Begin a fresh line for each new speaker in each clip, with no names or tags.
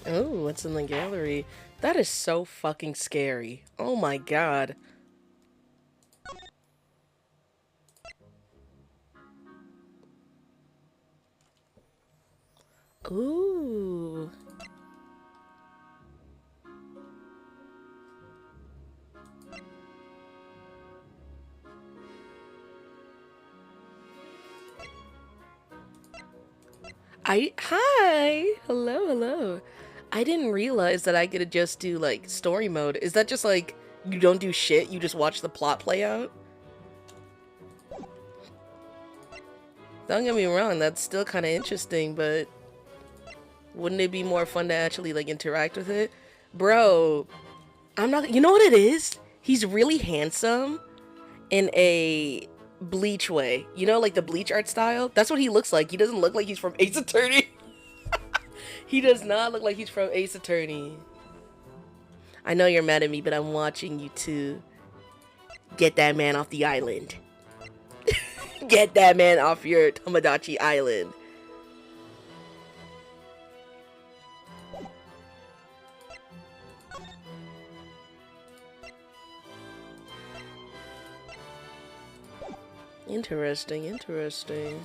Oh, what's in the gallery? That is so fucking scary. Oh my god. Ooh. Hi. Hello, hello. I didn't realize that I could just do like story mode. Is that just like you don't do shit, you just watch the plot play out? Don't get me wrong, that's still kind of interesting, but wouldn't it be more fun to actually like interact with it? Bro, I'm not, you know what it is? He's really handsome in a bleach way. You know, like the bleach art style? That's what he looks like. He doesn't look like he's from Ace Attorney. He does not look like he's from Ace Attorney. I know you're mad at me, but I'm watching you too. Get that man off the island. Get that man off your Tomodachi island. Interesting, interesting.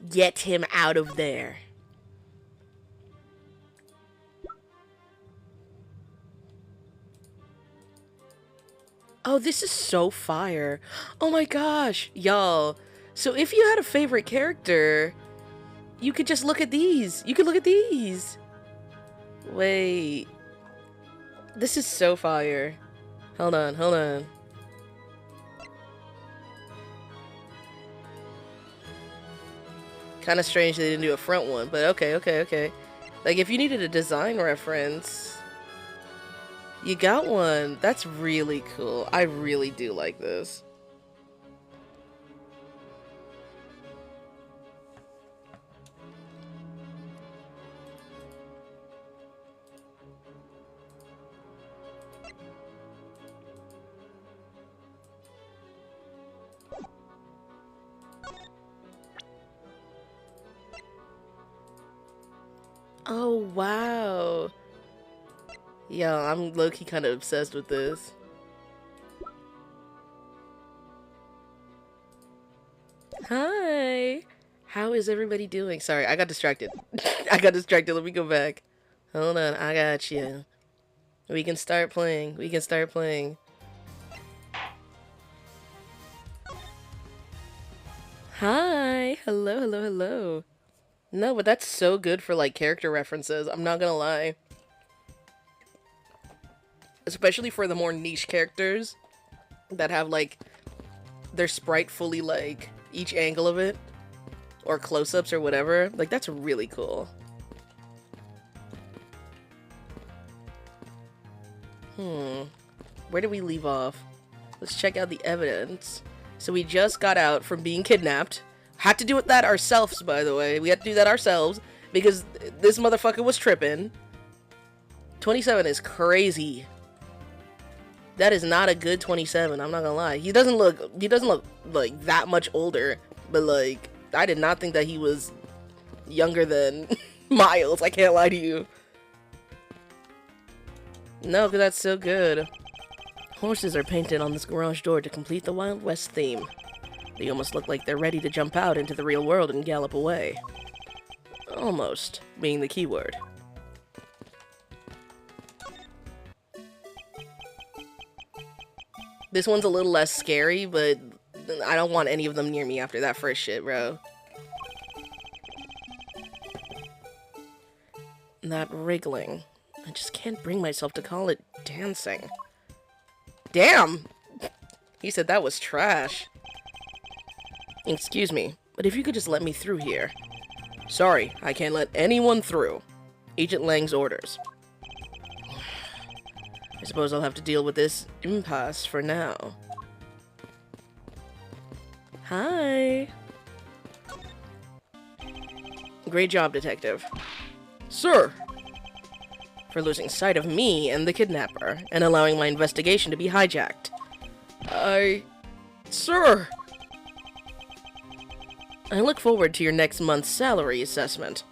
Get him out of there. Oh, this is so fire. Oh my gosh, y'all. So if you had a favorite character, you could just look at these. You could look at these. Wait. This is so fire. Hold on, hold on. Kind of strange they didn't do a front one, but okay, okay, okay. Like, if you needed a design reference, you got one. That's really cool. I really do like this. Oh, wow. Yeah, I'm low-key kind of obsessed with this. Hi. How is everybody doing? Sorry, I got distracted. I got distracted. Let me go back. Hold on, I got you. We can start playing. We can start playing. Hi. Hello, hello, hello. No, but that's so good for like character references. I'm not gonna lie. Especially for the more niche characters that have like their sprite fully like each angle of it or close-ups or whatever. Like that's really cool. Where did we leave off? Let's check out the evidence. So we just got out from being kidnapped. Had to do that ourselves, by the way. We had to do that ourselves because this motherfucker was tripping. 27 is crazy. That is not a good 27, I'm not gonna lie. He doesn't look like that much older, but like I did not think that he was younger than Miles. I can't lie to you. No, because that's so good. Horses are painted on this garage door to complete the Wild West theme. They almost look like they're ready to jump out into the real world and gallop away. Almost, being the key word. This one's a little less scary, but I don't want any of them near me after that first shit, bro. That wriggling. I just can't bring myself to call it dancing. Damn! He said that was trash. Excuse me, but if you could just let me through here. Sorry, I can't let anyone through. Agent Lang's orders. I suppose I'll have to deal with this impasse for now. Hi. Great job, detective. Sir. for losing sight of me and the kidnapper, and allowing my investigation to be hijacked. Sir! I look forward to your next month's salary assessment.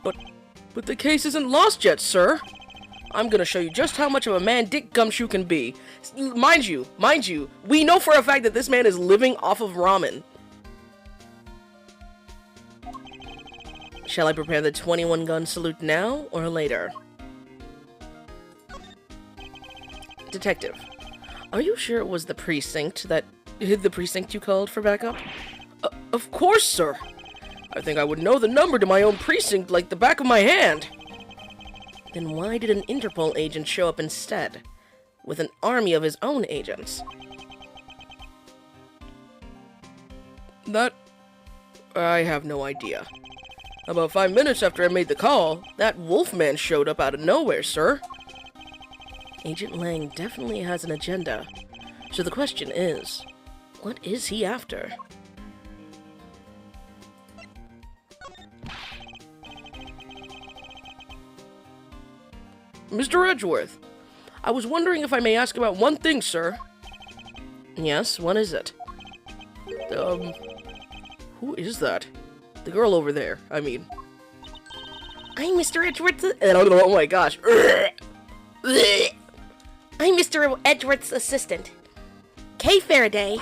But the case isn't lost yet, sir! I'm gonna show you just how much of a man Dick Gumshoe can be. Mind you, we know for a fact that this man is living off of ramen. Shall I prepare the 21-gun salute now or later? Detective, are you sure it was the precinct you called for backup? Of course, sir. I think I would know the number to my own precinct like the back of my hand. Then why did an Interpol agent show up instead, with an army of his own agents? I have no idea. About 5 minutes after I made the call, that Wolfman showed up out of nowhere, sir. Agent Lang definitely has an agenda. So the question is, what is he after? Mr. Edgeworth, I was wondering if I may ask about one thing, sir. Yes, what is it? Who is that? The girl over there, I mean. I'm Mr. Edgeworth's... Oh my gosh. I'm Mr. Edgeworth's assistant. Kay Faraday.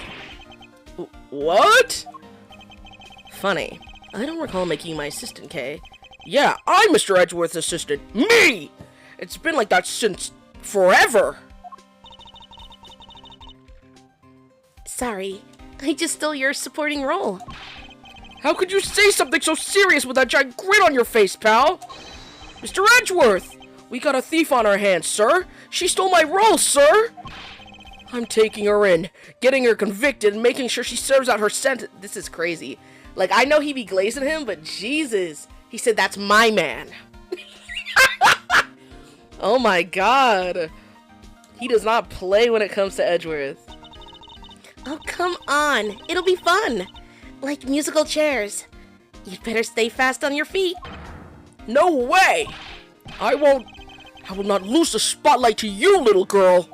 What? Funny. I don't recall making my assistant Kay. Yeah, I'm Mr. Edgeworth's assistant. Me! It's been like that since forever. Sorry, I just stole your supporting role. How could you say something so serious with that giant grin on your face, pal? Mr. Edgeworth! We got a thief on our hands, sir! She stole my role, sir! I'm taking her in, getting her convicted, and making sure she serves out her sentence. This is crazy. Like, I know he be glazing him, but Jesus. He said, that's my man. Oh my god. He does not play when it comes to Edgeworth. Oh, come on. It'll be fun. Like musical chairs. You'd better stay fast on your feet. No way! I will not lose the spotlight to you, little girl.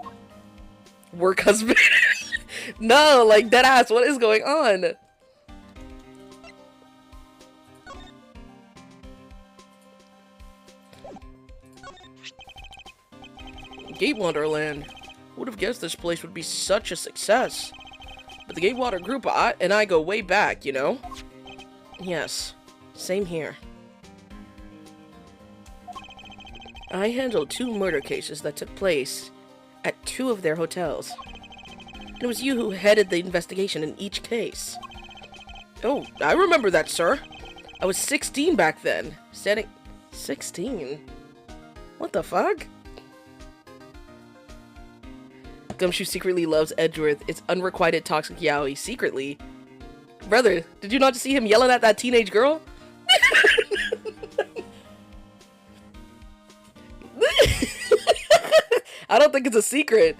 Work husband. No, like deadass, what is going on? Gate Wonderland. Would have guessed this place would be such a success. But the Gatewater group and I go way back, you know? Yes, same here. I handled 2 murder cases that took place at 2 of their hotels. It was you who headed the investigation in each case. Oh, I remember that, sir. I was 16 back then. 16? What the fuck? Gumshoe secretly loves Edgeworth. It's unrequited toxic yaoi. Secretly? Brother, did you not see him yelling at that teenage girl? I don't think it's a secret.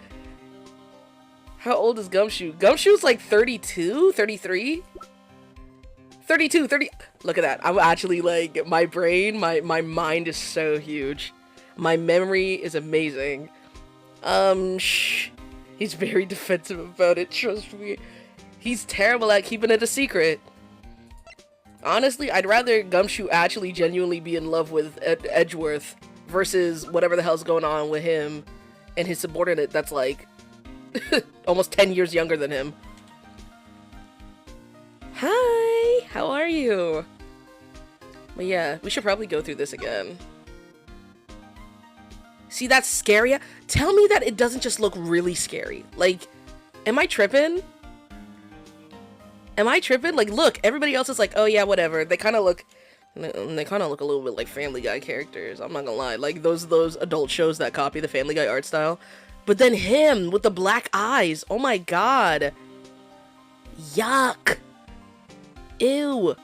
How old is Gumshoe? Gumshoe's like 32? 33? 32, 30. Look at that. I'm actually like, my brain, my mind is so huge. My memory is amazing. Shh. He's very defensive about it, trust me. He's terrible at keeping it a secret. Honestly, I'd rather Gumshoe actually genuinely be in love with Edgeworth versus whatever the hell's going on with him and his subordinate that's like almost 10 years younger than him. Hi, how are you? But yeah, we should probably go through this again. See, that's scary. Tell me that it doesn't just look really scary. Like, am I tripping? Am I tripping? Like, look, everybody else is like, oh yeah, whatever. They kind of look a little bit like Family Guy characters. I'm not gonna lie. Like, those adult shows that copy the Family Guy art style. But then him with the black eyes. Oh my god. Yuck. Ew.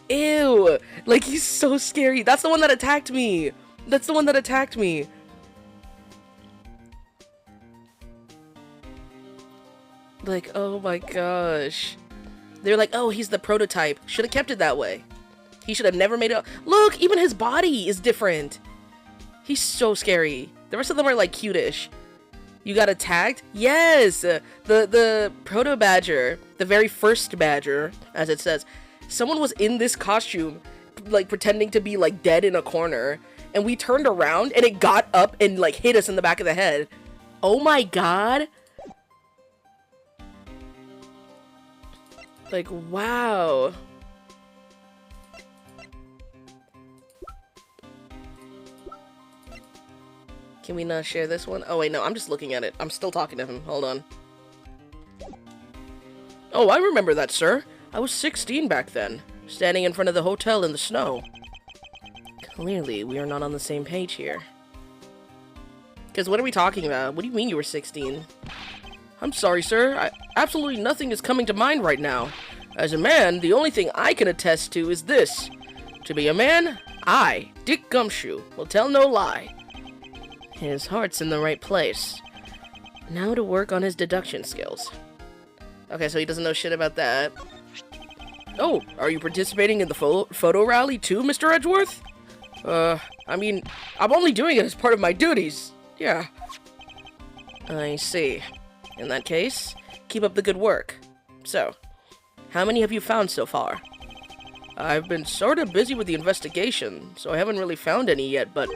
Ew. Like, he's so scary. That's the one that attacked me. That's the one that attacked me. Like, oh my gosh. They're like, oh, he's the prototype. Should have kept it that way. He should have never made it. Look, even his body is different. He's so scary. The rest of them are like cutish. You got attacked? Yes! The proto badger, the very first badger, as it says, someone was in this costume, like pretending to be like dead in a corner, and we turned around and it got up and like hit us in the back of the head. Oh my god! Like, wow. Can we not share this one? Oh wait, no, I'm just looking at it. I'm still talking to him. Hold on. Oh, I remember that, sir. I was 16 back then, standing in front of the hotel in the snow. Clearly, we are not on the same page here. Because what are we talking about? What do you mean you were 16? I'm sorry, sir. Absolutely nothing is coming to mind right now. As a man, the only thing I can attest to is this. To be a man, I, Dick Gumshoe, will tell no lie. His heart's in the right place. Now to work on his deduction skills. Okay, so he doesn't know shit about that. Oh, are you participating in the photo rally too, Mr. Edgeworth? I mean, I'm only doing it as part of my duties. Yeah. I see. In that case, keep up the good work. So, how many have you found so far? I've been sort of busy with the investigation, so I haven't really found any yet, but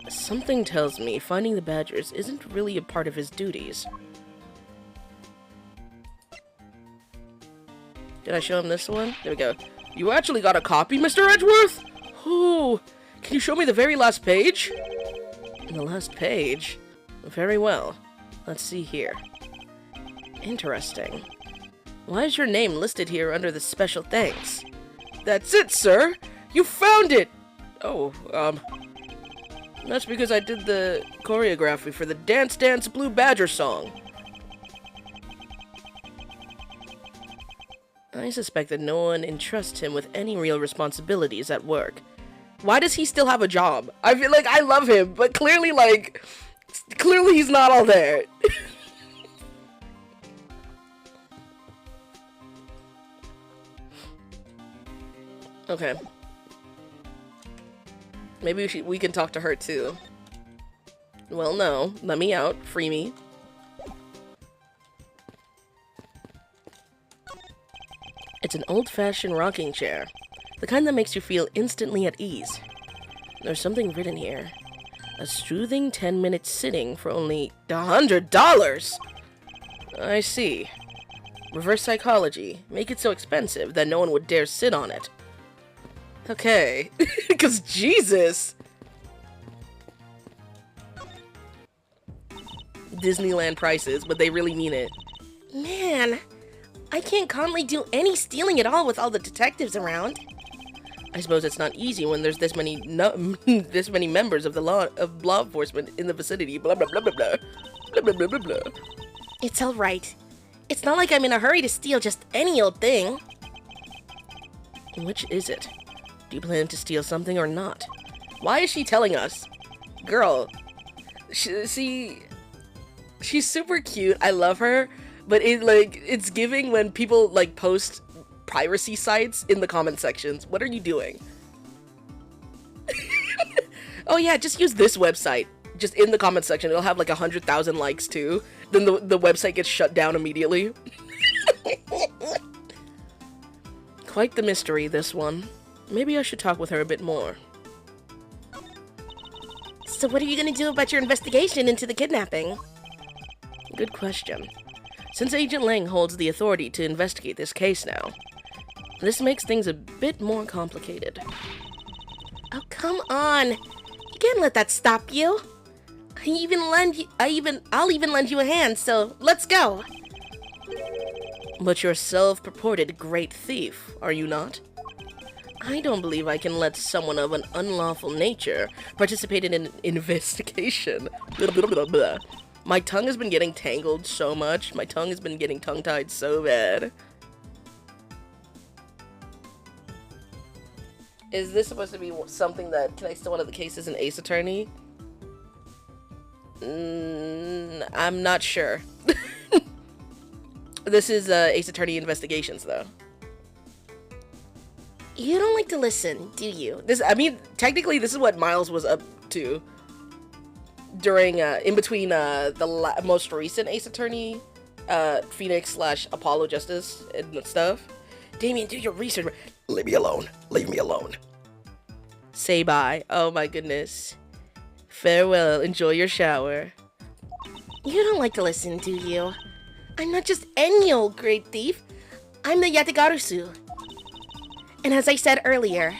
something tells me finding the badgers isn't really a part of his duties. Did I show him this one? There we go. You actually got a copy, Mr. Edgeworth? Oh, can you show me the very last page? The last page? Very well. Let's see here. Interesting. Why is your name listed here under the special thanks? That's it, sir! You found it! Oh, that's because I did the choreography for the Dance Dance Blue Badger song. I suspect that no one entrusts him with any real responsibilities at work. Why does he still have a job? I feel like I love him, but clearly, like, clearly he's not all there. Okay. Maybe we can talk to her too. Well, no. Let me out. Free me. It's an old-fashioned rocking chair. The kind that makes you feel instantly at ease. There's something written here. A soothing 10-minute sitting for only $100! I see. Reverse psychology. Make it so expensive that no one would dare sit on it. Okay. Because Jesus! Disneyland prices, but they really mean it. Man, I can't calmly do any stealing at all with all the detectives around. I suppose it's not easy when there's this many this many members of the law enforcement in the vicinity. Blah blah blah blah blah blah blah blah blah blah. It's all right. It's not like I'm in a hurry to steal just any old thing. Which is it? Do you plan to steal something or not? Why is she telling us? Girl, she's super cute. I love her, but it's giving when people like post piracy sites in the comment sections. What are you doing? Oh yeah, just use this website. Just in the comment section, it'll have like 100,000 likes too. Then the website gets shut down immediately. Quite the mystery, this one. Maybe I should talk with her a bit more. So what are you gonna do about your investigation into the kidnapping? Good question. Since Agent Lang holds the authority to investigate this case now, this makes things a bit more complicated. Oh, come on. You can't let that stop you. I'll even lend you a hand, so let's go. But you're a self-purported great thief, are you not? I don't believe I can let someone of an unlawful nature participate in an investigation. Blah, blah, blah, blah. My tongue has been getting tangled so much. My tongue has been getting tongue-tied so bad. Is this supposed to be something that connects to one of the cases in Ace Attorney? I'm not sure. This is Ace Attorney Investigations, though. You don't like to listen, do you? I mean, technically, this is what Miles was up to during, in between, the most recent Ace Attorney, Phoenix / Apollo Justice and stuff. Damien, do your research. Leave me alone. Leave me alone. Say bye. Oh my goodness. Farewell. Enjoy your shower. You don't like to listen, do you? I'm not just any old great thief. I'm the Yatagarusu. And as I said earlier,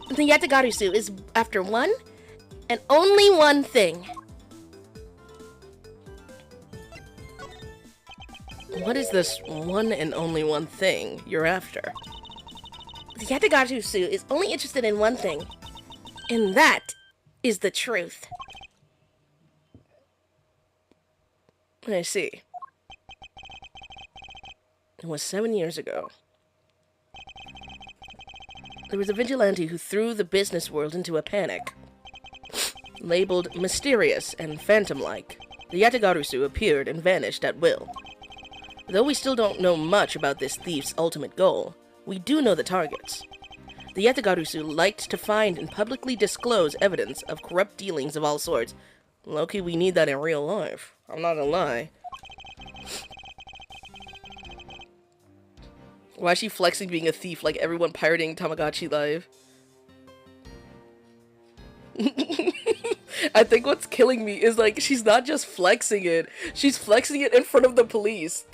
the Yatagarusu is after one and only one thing. What is this one and only one thing you're after? The Yatagarusu is only interested in one thing, and that is the truth. I see. It was 7 years ago. There was a vigilante who threw the business world into a panic. Labeled mysterious and phantom-like, the Yatagarusu appeared and vanished at will. Though we still don't know much about this thief's ultimate goal, we do know the targets. The Yatagarusu liked to find and publicly disclose evidence of corrupt dealings of all sorts. Low-key, we need that in real life. I'm not gonna lie. Why is she flexing being a thief like everyone pirating Tamagotchi Live? I think what's killing me is like she's not just flexing it, she's flexing it in front of the police.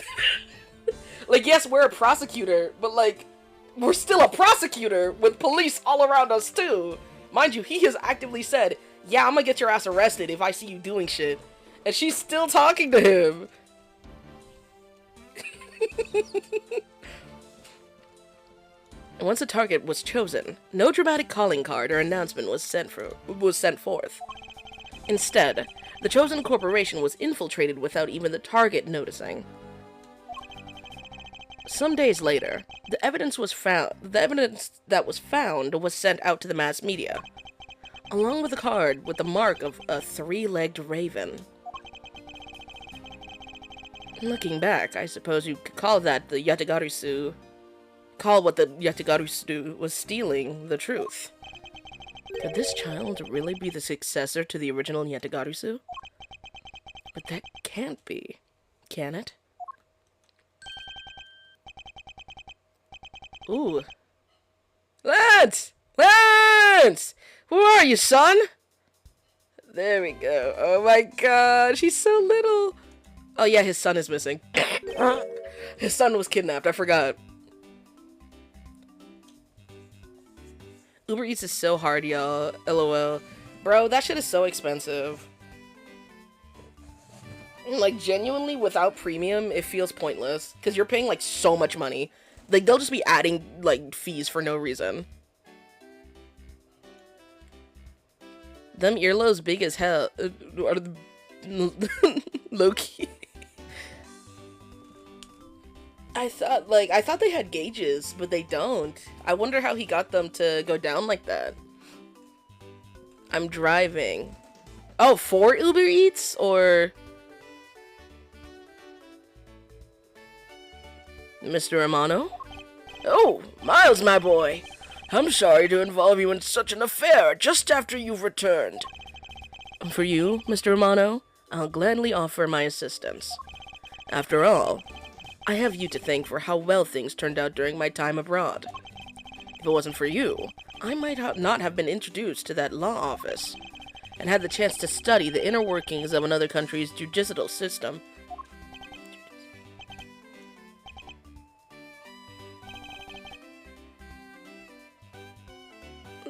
Like, yes, we're a prosecutor, but like, we're still a prosecutor with police all around us too. Mind you, he has actively said, yeah, I'm gonna get your ass arrested if I see you doing shit. And she's still talking to him. Once a target was chosen, no dramatic calling card or announcement was sent forth. Instead, the chosen corporation was infiltrated without even the target noticing. Some days later, the evidence that was found was sent out to the mass media, along with a card with the mark of a three-legged raven. Looking back, I suppose you could call that the Yatagarusu. Call what the Yatagarusu was stealing the truth. Could this child really be the successor to the original Yatagarusu? But that can't be, can it? Ooh. Lance! Lance! Who are you, son? There we go. Oh my god, he's so little. Oh yeah, his son is missing. His son was kidnapped, I forgot. Uber Eats is so hard, y'all. LOL. Bro, that shit is so expensive. Like, genuinely, without premium, it feels pointless. Because you're paying, like, so much money. Like, they'll just be adding, like, fees for no reason. Them earlobes big as hell. Are low-key. I thought they had gauges, but they don't. I wonder how he got them to go down like that. I'm driving. Oh, for Uber Eats? Or... Mr. Romano? Oh, Miles, my boy. I'm sorry to involve you in such an affair just after you've returned. For you, Mr. Romano, I'll gladly offer my assistance. After all, I have you to thank for how well things turned out during my time abroad. If it wasn't for you, I might not have been introduced to that law office, and had the chance to study the inner workings of another country's judicial system.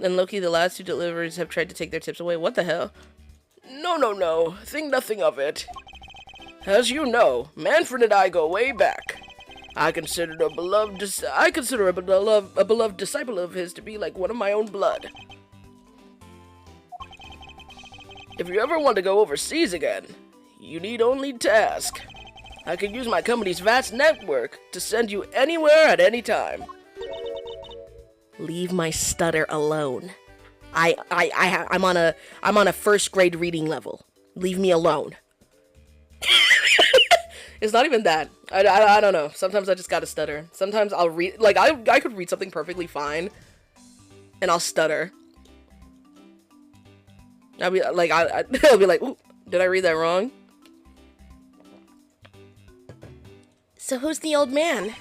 And Loki, the last two deliveries have tried to take their tips away. What the hell? No. Think nothing of it. As you know, Manfred and I go way back. I consider a beloved disciple of his to be like one of my own blood. If you ever want to go overseas again, you need only to ask. I can use my company's vast network to send you anywhere at any time. Leave my stutter alone. I'm on a first grade reading level. Leave me alone. It's not even that. I don't know. Sometimes I just gotta stutter. Sometimes I'll read, like, I could read something perfectly fine, and I'll stutter. I'll be like, I'll be like, ooh, did I read that wrong? So who's the old man?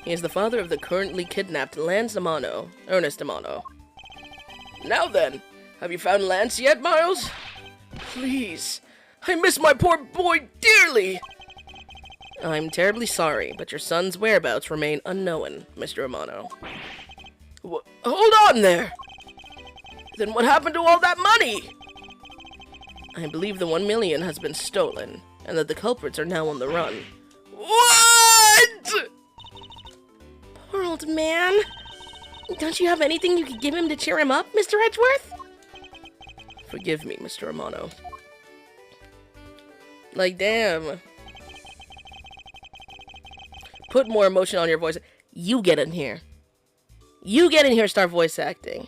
He is the father of the currently kidnapped Ernest Amano. Now then, have you found Lance yet, Miles? Please, I miss my poor boy dearly. I'm terribly sorry, but your son's whereabouts remain unknown, Mr. Amano. Hold on there! Then what happened to all that money? I believe the 1 million has been stolen, and that the culprits are now on the run. What?! Poor old man. Don't you have anything you could give him to cheer him up, Mr. Edgeworth? Forgive me, Mr. Amano. Like, damn. Put more emotion on your voice. You get in here. You get in here, start voice acting.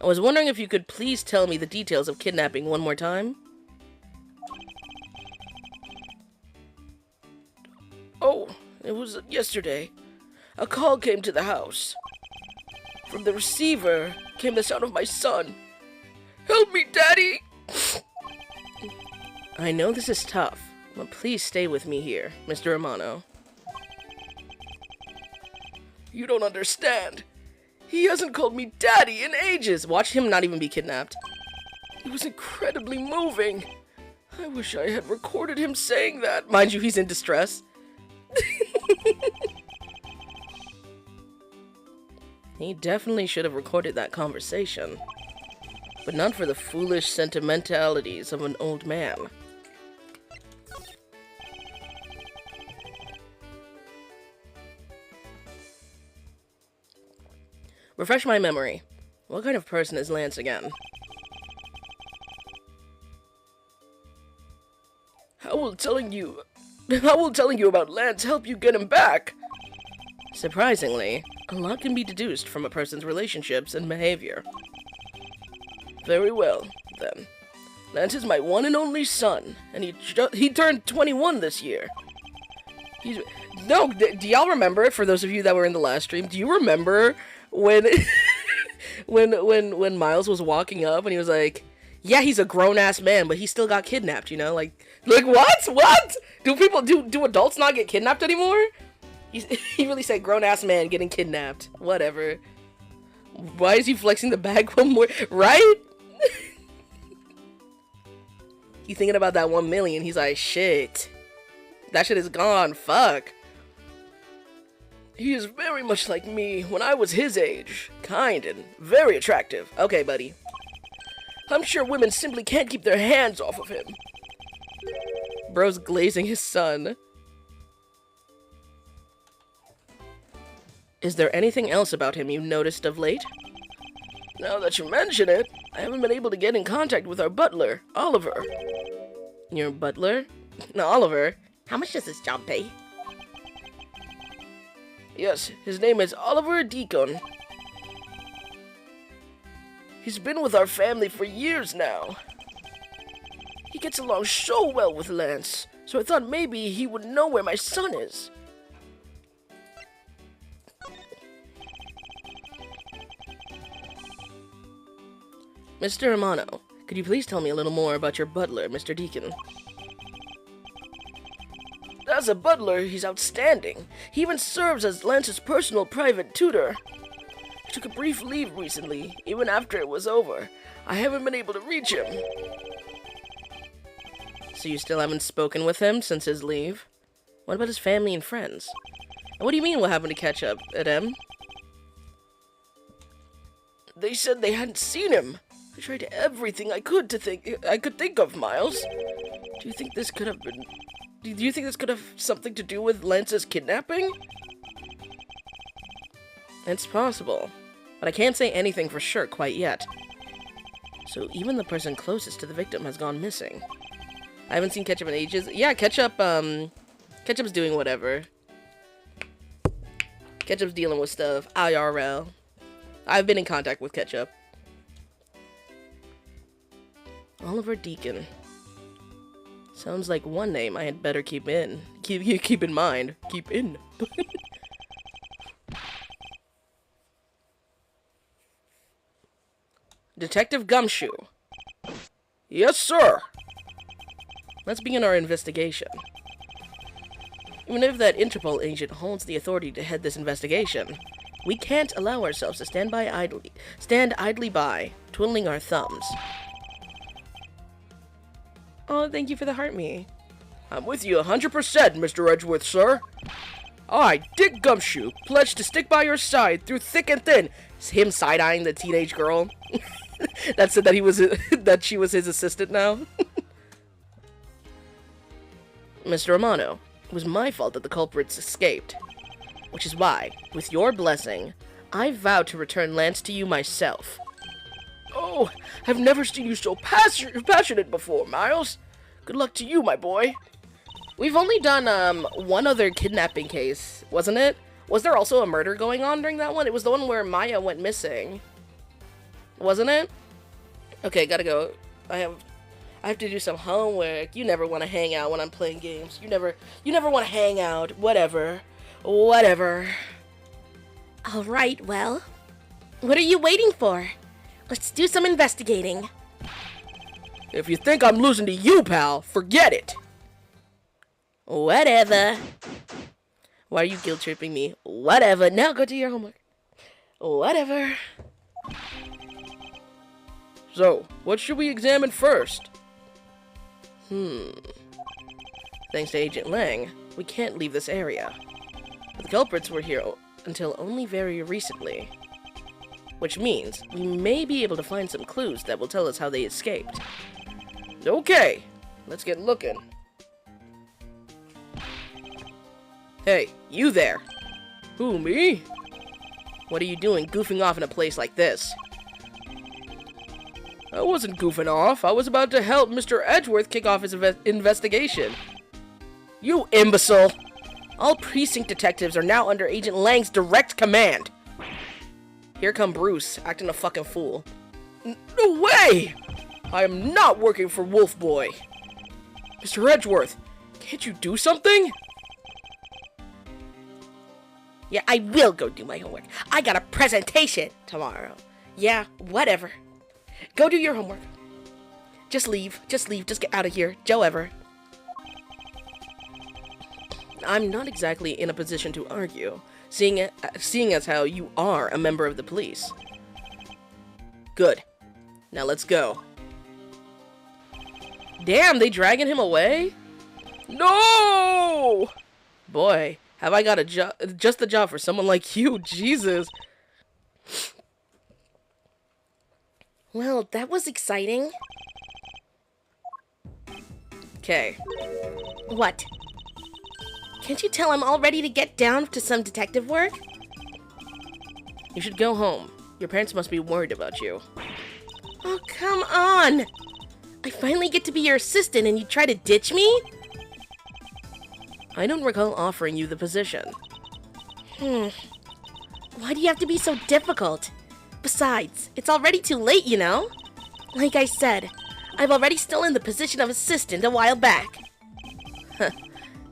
I was wondering if you could please tell me the details of kidnapping one more time. Oh, it was yesterday. A call came to the house. From the receiver came the sound of my son. Help me, Daddy! I know this is tough, but please stay with me here, Mr. Amano. You don't understand. He hasn't called me Daddy in ages. Watch him not even be kidnapped. It was incredibly moving. I wish I had recorded him saying that. Mind you, he's in distress. He definitely should have recorded that conversation. But not for the foolish sentimentalities of an old man. Refresh my memory. What kind of person is Lance again? How will telling you about Lance help you get him back? Surprisingly, a lot can be deduced from a person's relationships and behavior. Very well, then. Lance is my one and only son, and he turned 21 this year. Do y'all remember it? For those of you that were in the last stream, do you remember when when Miles was walking up and he was like, yeah, he's a grown-ass man, but he still got kidnapped, you know? Like what? Do adults not get kidnapped anymore? He really said grown-ass man getting kidnapped. Whatever. Why is he flexing the bag one more? Right? He's thinking about that 1 million. He's like, shit. That shit is gone. Fuck. He is very much like me when I was his age. Kind and very attractive. Okay, buddy. I'm sure women simply can't keep their hands off of him. Bro's glazing his son. Is there anything else about him you've noticed of late? Now that you mention it, I haven't been able to get in contact with our butler, Oliver. Your butler? No, Oliver. How much does this job pay? Yes, his name is Oliver Deacon. He's been with our family for years now. He gets along so well with Lance, so I thought maybe he would know where my son is. Mr. Amano, could you please tell me a little more about your butler, Mr. Deacon? As a butler, he's outstanding. He even serves as Lance's personal private tutor. He took a brief leave recently, even after it was over. I haven't been able to reach him. So you still haven't spoken with him since his leave? What about his family and friends? And what do you mean what happened to catch up, Edem? They said they hadn't seen him. I tried everything I could think of, Miles. Do you think this could have something to do with Lance's kidnapping? It's possible, but I can't say anything for sure quite yet. So even the person closest to the victim has gone missing. I haven't seen Ketchup in ages. Yeah, Ketchup's doing whatever. Ketchup's dealing with stuff. IRL. I've been in contact with Ketchup. Oliver Deacon. Sounds like one name I had better keep in mind. Keep in. Detective Gumshoe. Yes, sir. Let's begin our investigation. Even if that Interpol agent holds the authority to head this investigation, we can't allow ourselves to stand idly by, twiddling our thumbs. Oh, thank you for the heart me. I'm with you 100%, Mr. Edgeworth, sir. I, Dick Gumshoe, pledge to stick by your side through thick and thin. It's him side-eyeing the teenage girl that said that that she was his assistant now. Mr. Romano, it was my fault that the culprits escaped, which is why, with your blessing, I vow to return Lance to you myself. Oh, I've never seen you so passionate before, Miles. Good luck to you, my boy. We've only done, one other kidnapping case, wasn't it? Was there also a murder going on during that one? It was the one where Maya went missing. Wasn't it? Okay, gotta go. I have to do some homework. You never want to hang out when I'm playing games. You never want to hang out. Whatever.
Alright, well. What are you waiting for? Let's do some investigating.
If you think I'm losing to you, pal, forget it.
Whatever.
Why are you guilt-tripping me? Whatever. Now go do your homework.
Whatever.
So, what should we examine first? Thanks to Agent Lang, we can't leave this area. But the culprits were here until only very recently. Which means we may be able to find some clues that will tell us how they escaped. Okay, let's get looking. Hey, you there! Who, me? What are you doing goofing off in a place like this? I wasn't goofing off. I was about to help Mr. Edgeworth kick off his investigation. You imbecile! All precinct detectives are now under Agent Lang's direct command. Here come Bruce, acting a fucking fool. No way! I am not working for Wolf Boy. Mr. Edgeworth, can't you do something?
Yeah, I will go do my homework. I got a presentation tomorrow. Yeah, whatever. Go do your homework. Just leave. Just get out of here. Joe Ever.
I'm not exactly in a position to argue, seeing as how you are a member of the police. Good. Now let's go. Damn, they dragging him away? No! Boy, have I got just the job for someone like you, Jesus.
Well, that was exciting.
Okay.
What? Can't you tell I'm all ready to get down to some detective work?
You should go home. Your parents must be worried about you.
Oh, come on! I finally get to be your assistant and you try to ditch me?
I don't recall offering you the position.
Why do you have to be so difficult? Besides, it's already too late, you know? Like I said, I've already stolen the position of assistant a while back.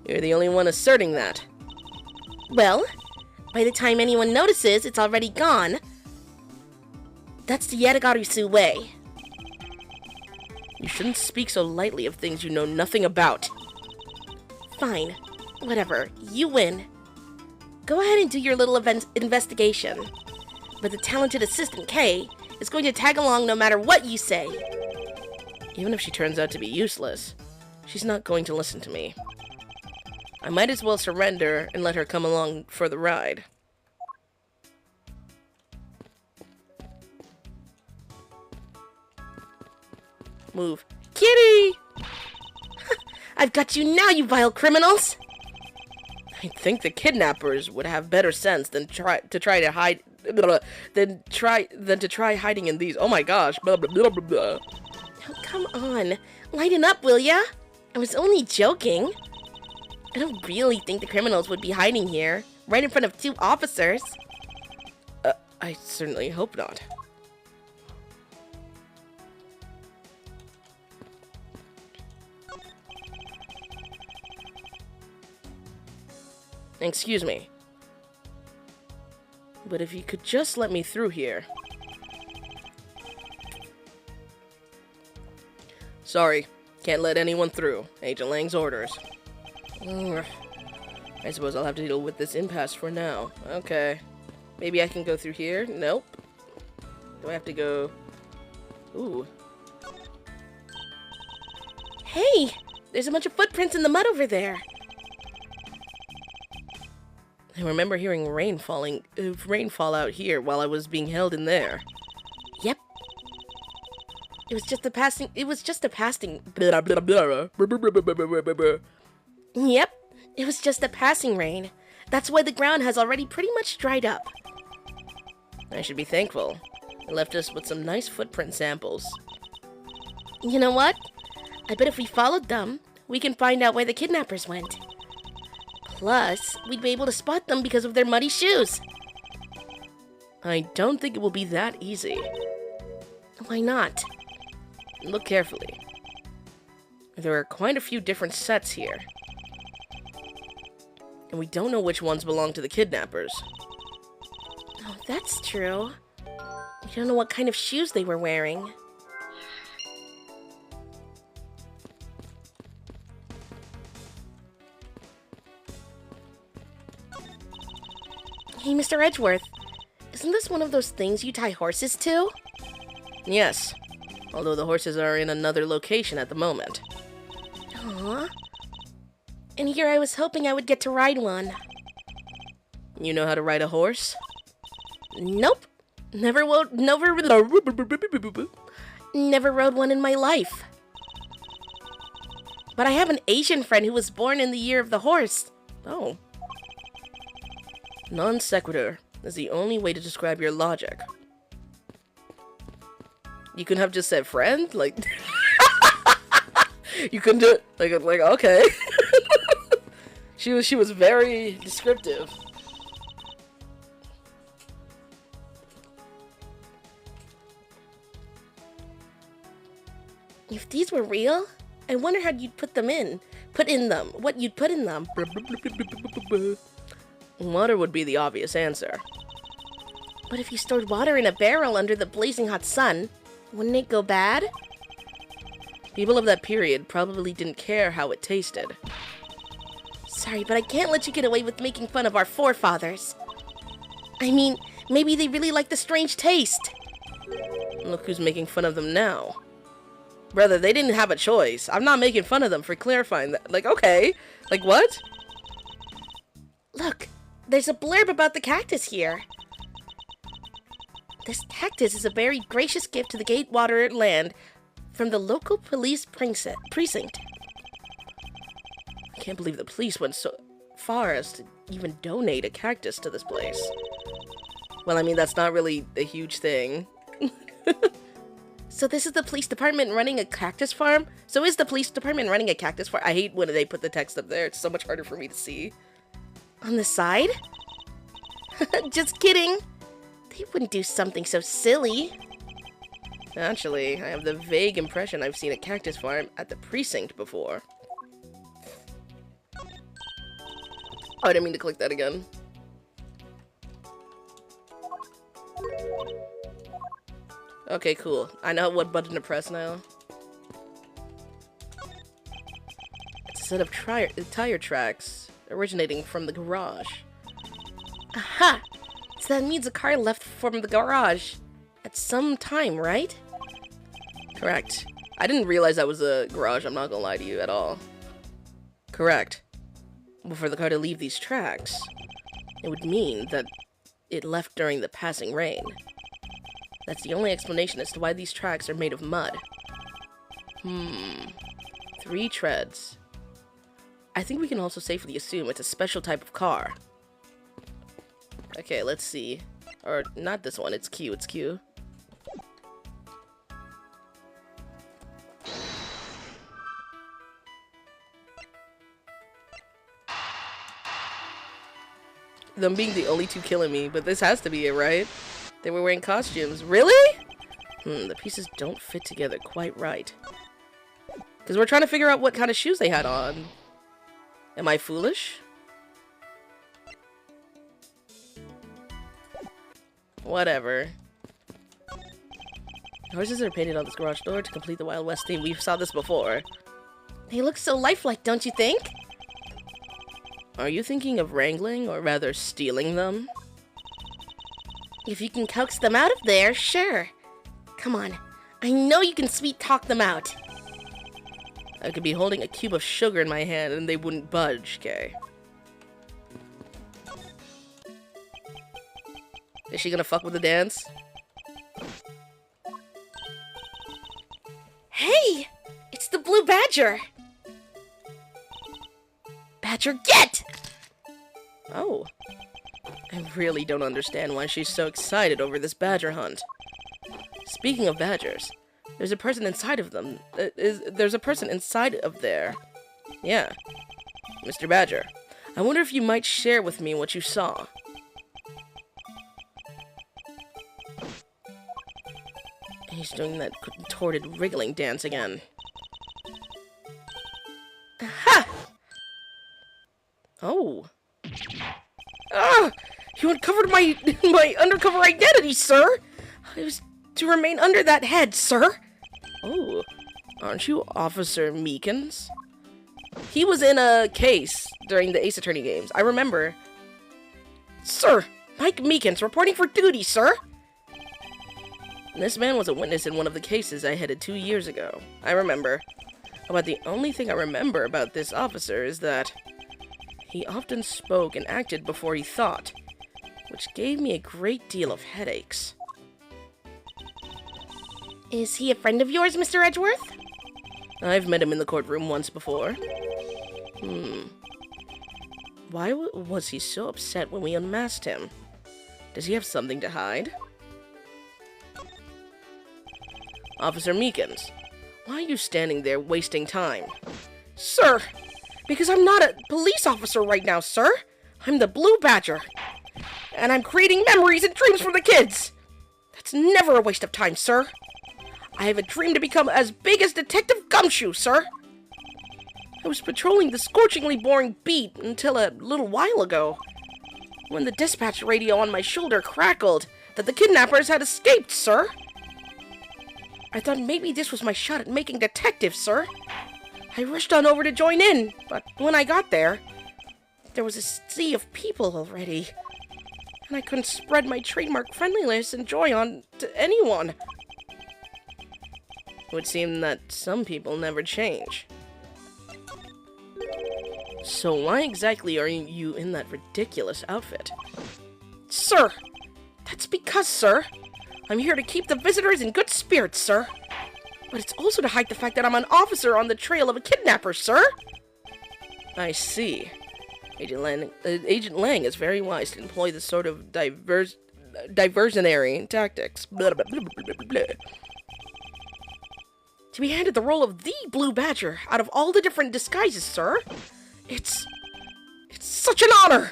You're the only one asserting that.
Well, by the time anyone notices, it's already gone. That's the Yatagarisu way.
You shouldn't speak so lightly of things you know nothing about.
Fine. Whatever. You win. Go ahead and do your little investigation. But the talented assistant Kay is going to tag along no matter what you say.
Even if she turns out to be useless, she's not going to listen to me. I might as well surrender and let her come along for the ride. Move. Kitty!
I've got you now, you vile criminals!
I think the kidnappers would have better sense than to try hiding in these. Oh my gosh. Blah, blah, blah, blah, blah.
Oh, come on. Lighten up, will ya? I was only joking. I don't really think the criminals would be hiding here, right in front of two officers.
I certainly hope not. Excuse me. But if you could just let me through here. Sorry, can't let anyone through. Agent Lang's orders. I suppose I'll have to deal with this impasse for now. Okay. Maybe I can go through here? Nope. Do I have to go... Ooh.
Hey! There's a bunch of footprints in the mud over there.
I remember hearing rain fall out here while I was being held in there.
Yep. It was just a passing... Yep. It was just a passing rain. That's why the ground has already pretty much dried up.
I should be thankful. It left us with some nice footprint samples.
You know what? I bet if we followed them, we can find out where the kidnappers went. Plus, we'd be able to spot them because of their muddy shoes.
I don't think it will be that easy.
Why not?
Look carefully. There are quite a few different sets here. And we don't know which ones belong to the kidnappers.
Oh, that's true. We don't know what kind of shoes they were wearing. Hey, Mr. Edgeworth. Isn't this one of those things you tie horses to?
Yes. Although the horses are in another location at the moment.
Aww. And here I was hoping I would get to ride one.
You know how to ride a horse?
Nope. Never rode one in my life. But I have an Asian friend who was born in the year of the horse.
Oh. Non sequitur is the only way to describe your logic. You couldn't have just said friend? Like... You couldn't do it? Like okay. She was very descriptive.
If these were real, I wonder how you'd put in them. What you'd put in them.
Water would be the obvious answer.
But if you stored water in a barrel under the blazing hot sun, wouldn't it go bad?
People of that period probably didn't care how it tasted.
Sorry, but I can't let you get away with making fun of our forefathers. I mean, maybe they really like the strange taste.
Look who's making fun of them now. Brother, they didn't have a choice. I'm not making fun of them for clarifying that. Like, okay. Like, what?
Look, there's a blurb about the cactus here. This cactus is a very gracious gift to the Gatewater land from the local police precinct.
I can't believe the police went so far as to even donate a cactus to this place. Well, I mean, that's not really a huge thing.
So this is the police department running a cactus farm? So is the police department running a cactus farm?
I hate when they put the text up there. It's so much harder for me to see.
On the side? Just kidding. They wouldn't do something so silly.
Actually, I have the vague impression I've seen a cactus farm at the precinct before. Oh, I didn't mean to click that again. Okay, cool. I know what button to press now. It's a set of tire tracks originating from the garage.
Aha! So that means a car left from the garage at some time, right?
Correct. I didn't realize that was a garage, I'm not gonna lie to you at all. Correct. But for the car to leave these tracks, it would mean that it left during the passing rain. That's the only explanation as to why these tracks are made of mud. 3 treads. I think we can also safely assume it's a special type of car. Okay, let's see. Or, not this one, it's Q, it's Q. Them being the only 2 killing me, but this has to be it, right? They were wearing costumes. Really? The pieces don't fit together quite right. Because we're trying to figure out what kind of shoes they had on. Am I foolish? Whatever. Horses are painted on this garage door to complete the Wild West theme. We saw this before.
They look so lifelike, don't you think?
Are you thinking of wrangling, or rather stealing them?
If you can coax them out of there, sure. Come on, I know you can sweet talk them out.
I could be holding a cube of sugar in my hand and they wouldn't budge, Kay. Is she gonna fuck with the dance?
Hey! It's the Blue Badger! Badger, get!
Oh. I really don't understand why she's so excited over this badger hunt. Speaking of badgers, there's a person inside of them. There's a person inside of there. Yeah. Mr. Badger, I wonder if you might share with me what you saw. He's doing that contorted wriggling dance again.
Ha!
Oh. Ah! You uncovered my undercover identity, sir! I was to remain under that head, sir! Oh. Aren't you Officer Meekins? He was in a case during the Ace Attorney games. I remember.
Sir! Mike Meekins, reporting for duty, sir!
This man was a witness in one of the cases I headed 2 years ago. I remember. About the only thing I remember about this officer is that he often spoke and acted before he thought, which gave me a great deal of headaches.
Is he a friend of yours, Mr. Edgeworth?
I've met him in the courtroom once before. Why was he so upset when we unmasked him? Does he have something to hide? Officer Meekins, why are you standing there wasting time?
Sir! Because I'm not a police officer right now, sir! I'm the Blue Badger! And I'm creating memories and dreams for the kids! That's never a waste of time, sir! I have a dream to become as big as Detective Gumshoe, sir!
I was patrolling the scorchingly boring beat until a little while ago,
when the dispatch radio on my shoulder crackled that the kidnappers had escaped, sir! I thought maybe this was my shot at making detective, sir. I rushed on over to join in, but when I got there, there was a sea of people already, and I couldn't spread my trademark friendliness and joy on to anyone.
It would seem that some people never change. So why exactly are you in that ridiculous outfit?
Sir, that's because, sir, I'm here to keep the visitors in good spirits, sir. But it's also to hide the fact that I'm an officer on the trail of a kidnapper, sir.
I see. Agent Lang is very wise to employ this sort of diversionary tactics. Blah, blah, blah, blah, blah, blah.
To be handed the role of the Blue Badger out of all the different disguises, sir. It's such an honor!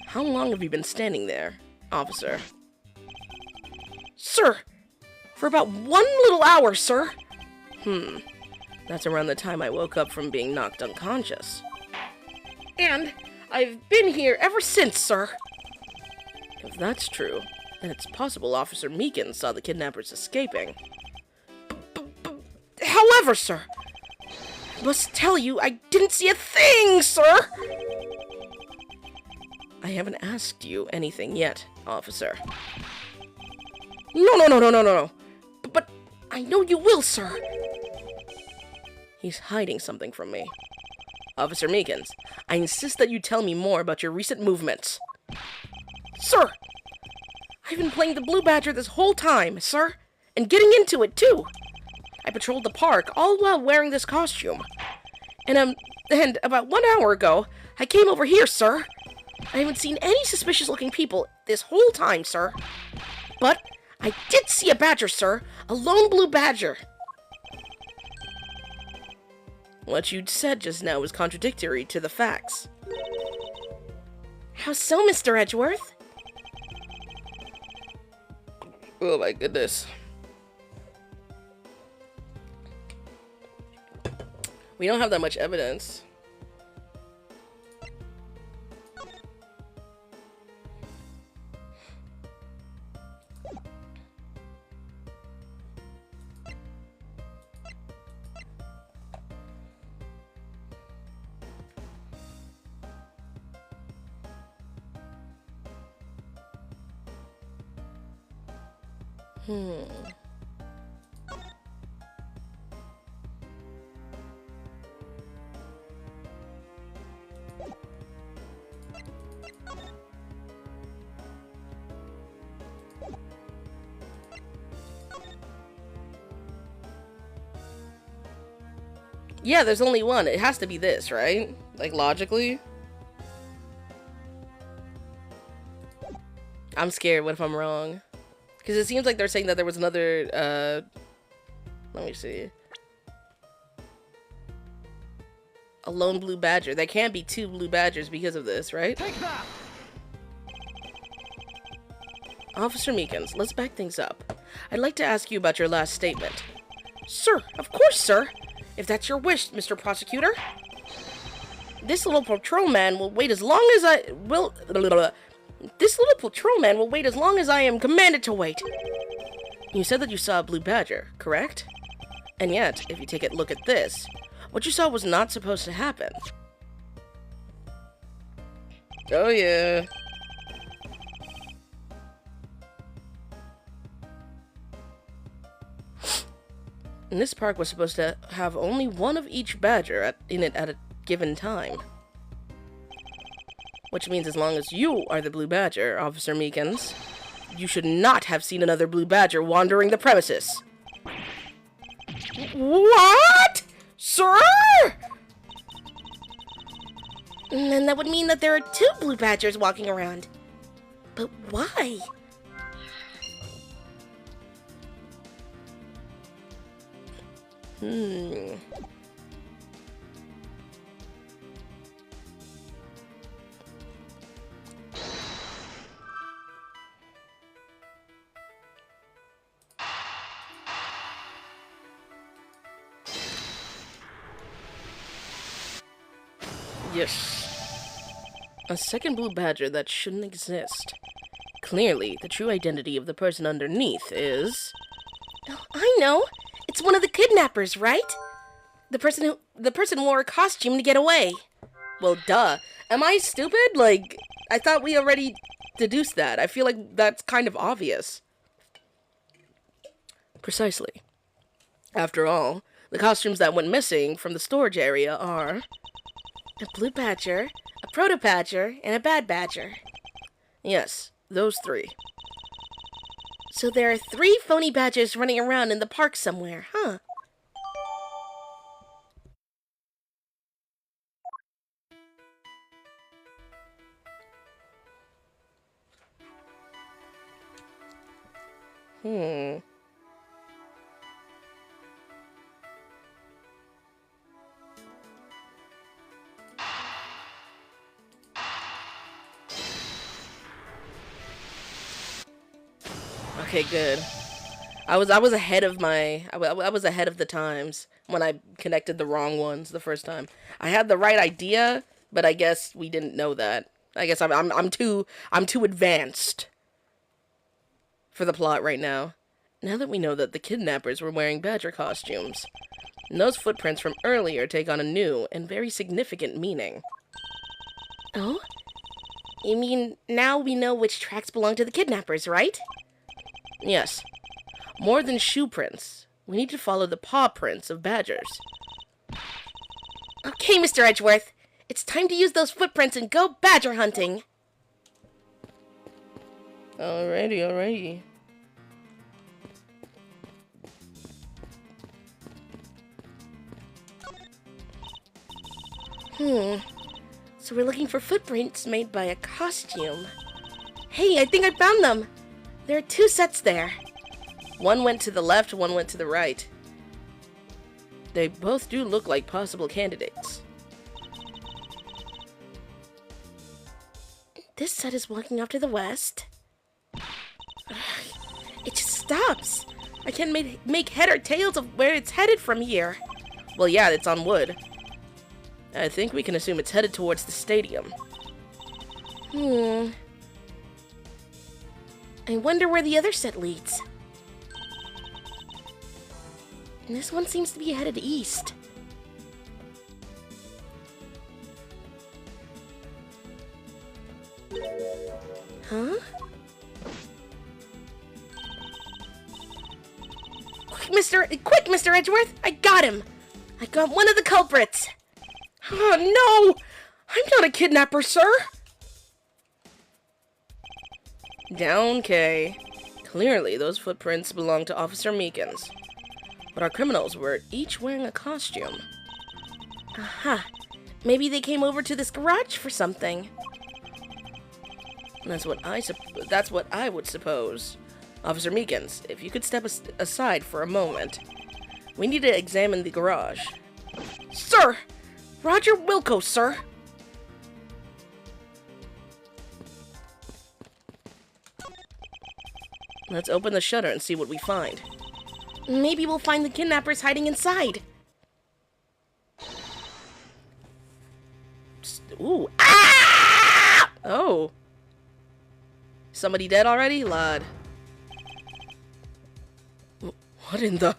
How long have you been standing there, officer?
Sir, for about 1 little hour, sir.
That's around the time I woke up from being knocked unconscious.
And I've been here ever since, sir.
If that's true, then it's possible Officer Meekins saw the kidnappers escaping.
However, sir, I must tell you I didn't see a thing, sir.
I haven't asked you anything yet, officer.
No. But I know you will, sir.
He's hiding something from me. Officer Meekins, I insist that you tell me more about your recent movements.
Sir, I've been playing the Blue Badger this whole time, sir, and getting into it, too. I patrolled the park all while wearing this costume. And about 1 hour ago, I came over here, sir. I haven't seen any suspicious-looking people this whole time, sir. But I did see a badger, sir. A lone Blue Badger.
What you'd said just now was contradictory to the facts.
How so, Mr. Edgeworth?
Oh my goodness. We don't have that much evidence. Hmm. Yeah, there's only one. It has to be this, right? Like, logically? I'm scared. What if I'm wrong? Because it seems like they're saying that there was another, let me see. A lone blue badger. There can't be two blue badgers because of this, right?
Take that!
Officer Meekins, let's back things up. I'd like to ask you about your last statement. Sir, of course, sir. If that's your wish, Mr. Prosecutor. This little patrolman will wait as long as I will. This little patrolman will wait as long as I am commanded to wait. You said that you saw a blue badger, correct? And yet, if you take a look at this, what you saw was not supposed to happen. Oh yeah. And this park was supposed to have only one of each badger in it at a given time. Which means as long as you are the blue badger, Officer Meekins, you should not have seen another blue badger wandering the premises. What? Sir?
And that would mean that there are two blue badgers walking around. But why?
Yes. A second blue badger that shouldn't exist. Clearly, the true identity of the person underneath is...
Oh, I know. It's one of the kidnappers, right? The person wore a costume to get away.
Well, duh. Am I stupid? Like, I thought we already deduced that. I feel like that's kind of obvious. Precisely. After all, the costumes that went missing from the storage area are...
A blue badger, a proto badger, and a bad badger.
Yes, those three.
So there are 3 phony badgers running around in the park somewhere, huh?
Okay, good. I was ahead of I was ahead of the times when I connected the wrong ones the first time. I had the right idea, but I guess we didn't know that. I guess I'm too advanced for the plot right now. Now that we know that the kidnappers were wearing badger costumes, and those footprints from earlier take on a new and very significant meaning.
Oh? You mean now we know which tracks belong to the kidnappers, right?
Yes. More than shoe prints, we need to follow the paw prints of badgers.
Okay, Mr. Edgeworth. It's time to use those footprints and go badger hunting.
Alrighty.
So we're looking for footprints made by a costume. Hey, I think I found them. There are 2 sets there.
One went to the left, one went to the right. They both do look like possible candidates.
This set is walking off to the west. It just stops. I can't make head or tails of where it's headed from here.
Well, yeah, it's on wood. I think we can assume it's headed towards the stadium.
I wonder where the other set leads. And this one seems to be headed east. Huh? Mr. Edgeworth! I got him! I got one of the culprits!
Oh, no! I'm not a kidnapper, sir! Down, Kay. Clearly, those footprints belong to Officer Meekins. But our criminals were each wearing a costume.
Aha. Maybe they came over to this garage for something.
That's what I would suppose. Officer Meekins, if you could step aside for a moment. We need to examine the garage.
Sir! Roger Wilco, sir!
Let's open the shutter and see what we find.
Maybe we'll find the kidnappers hiding inside.
Ooh. Ah! Oh. Somebody dead already? Lad. What in the...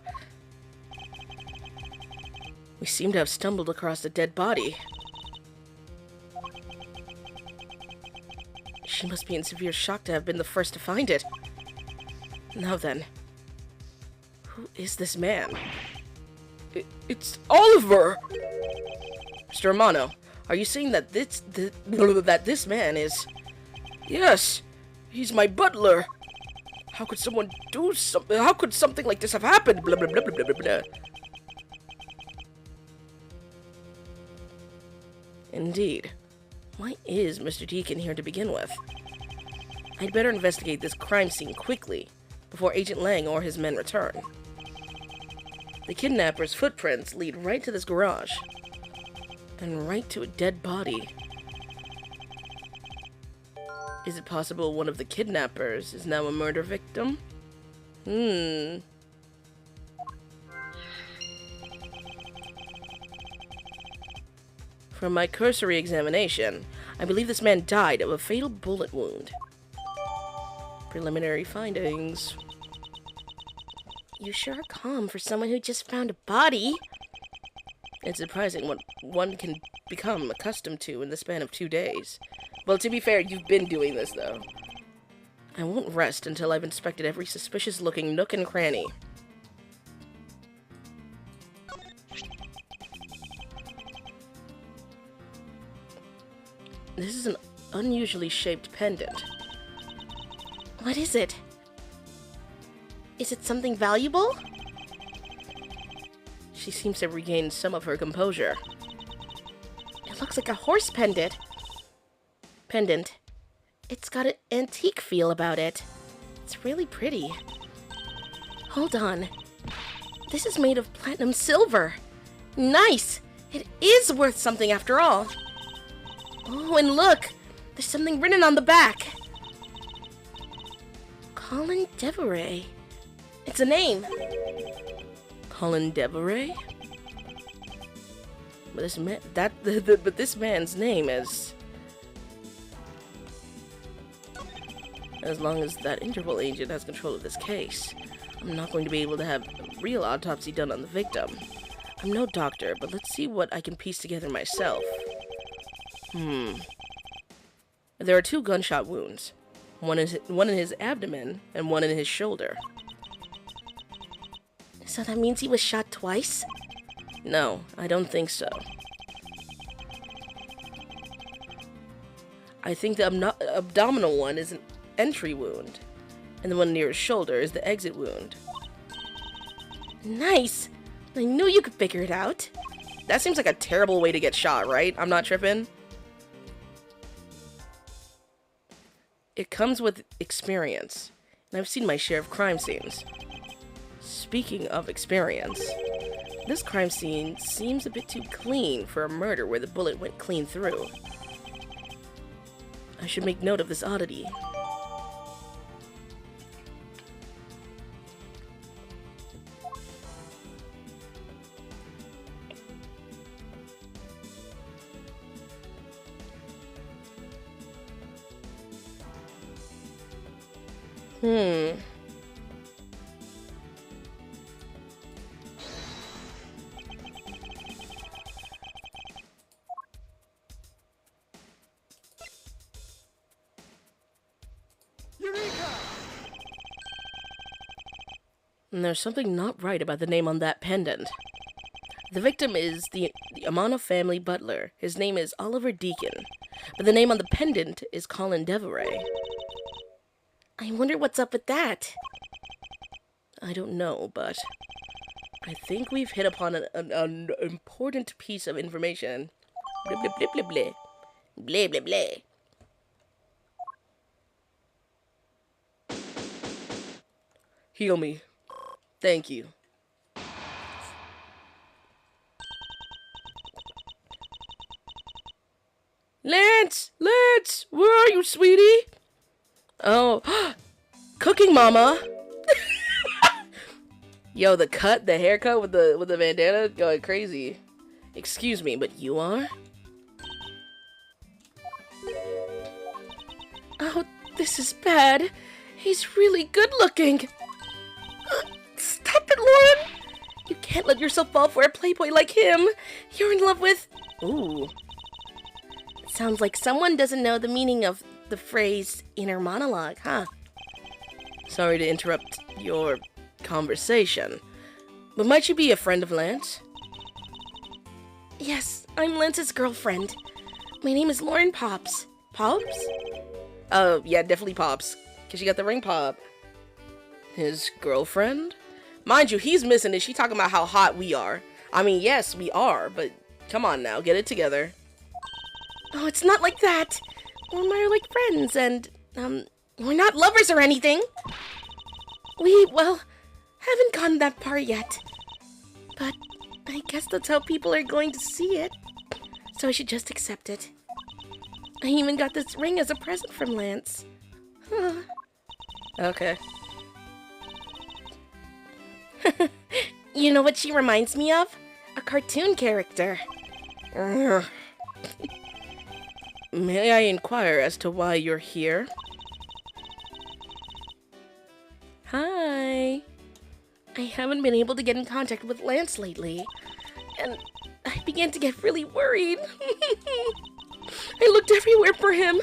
We seem to have stumbled across a dead body. She must be in severe shock to have been the first to find it. Now then, who is this man? It's Oliver! Mr. Romano, are you saying that this man is... Yes, he's my butler. How could someone do something? How could something like this have happened? Blah, blah, blah, blah, blah, blah. Indeed. Why is Mr. Deacon here to begin with? I'd better investigate this crime scene quickly, before Agent Lang or his men return. The kidnapper's footprints lead right to this garage, and right to a dead body. Is it possible one of the kidnappers is now a murder victim? From my cursory examination, I believe this man died of a fatal bullet wound. Preliminary findings.
You sure are calm for someone who just found a body.
It's surprising what one can become accustomed to in the span of 2 days. Well, to be fair, you've been doing this, though. I won't rest until I've inspected every suspicious-looking nook and cranny. This is an unusually shaped pendant.
What is it? Is it something valuable?
She seems to have regained some of her composure.
It looks like a horse pendant. It's got an antique feel about it. It's really pretty. Hold on. This is made of platinum silver. Nice! It is worth something after all. Oh, and look! There's something written on the back. Colin Deveray. It's a name.
Colin Deveray? But this man's name is... As long as that Interpol agent has control of this case, I'm not going to be able to have a real autopsy done on the victim. I'm no doctor, but let's see what I can piece together myself. There are 2 gunshot wounds. One in his abdomen and one in his shoulder.
So that means he was shot twice?
No, I don't think so. I think the abdominal one is an entry wound, and the one near his shoulder is the exit wound.
Nice! I knew you could figure it out.
That seems like a terrible way to get shot, right? I'm not tripping. It comes with experience, and I've seen my share of crime scenes. Speaking of experience, this crime scene seems a bit too clean for a murder where the bullet went clean through. I should make note of this oddity. And there's something not right about the name on that pendant. The victim is the Amano family butler. His name is Oliver Deacon. But the name on the pendant is Colin Deveray.
I wonder what's up with that.
I don't know, but I think we've hit upon an important piece of information. Blah, blah, blah, blah, blah. Blah, blah, blah. Heal me. Thank you. Lance! Lance! Where are you, sweetie? Oh, cooking mama! Yo, the cut, the haircut with the bandana going crazy. Excuse me, but you are?
Oh, this is bad. He's really good looking. Stop it, Lauren! You can't let yourself fall for a playboy like him. You're in love with...
Ooh.
It sounds like someone doesn't know the meaning of the phrase inner monologue, huh?
Sorry to interrupt your conversation, but might you be a friend of Lance?
Yes, I'm Lance's girlfriend. My name is Lauren Pops. Pops?
Oh, yeah, definitely Pops, because she got the ring pop. His girlfriend? Mind you, he's missing it. She talking about how hot we are. I mean, yes, we are, but come on now, get it together.
Oh, it's not like that. We're more like friends, and, we're not lovers or anything. We, well, haven't gotten that far yet. But I guess that's how people are going to see it. So I should just accept it. I even got this ring as a present from Lance.
Okay.
You know what she reminds me of? A cartoon character.
May I inquire as to why you're here?
Hi. I haven't been able to get in contact with Lance lately, and I began to get really worried. I looked everywhere for him,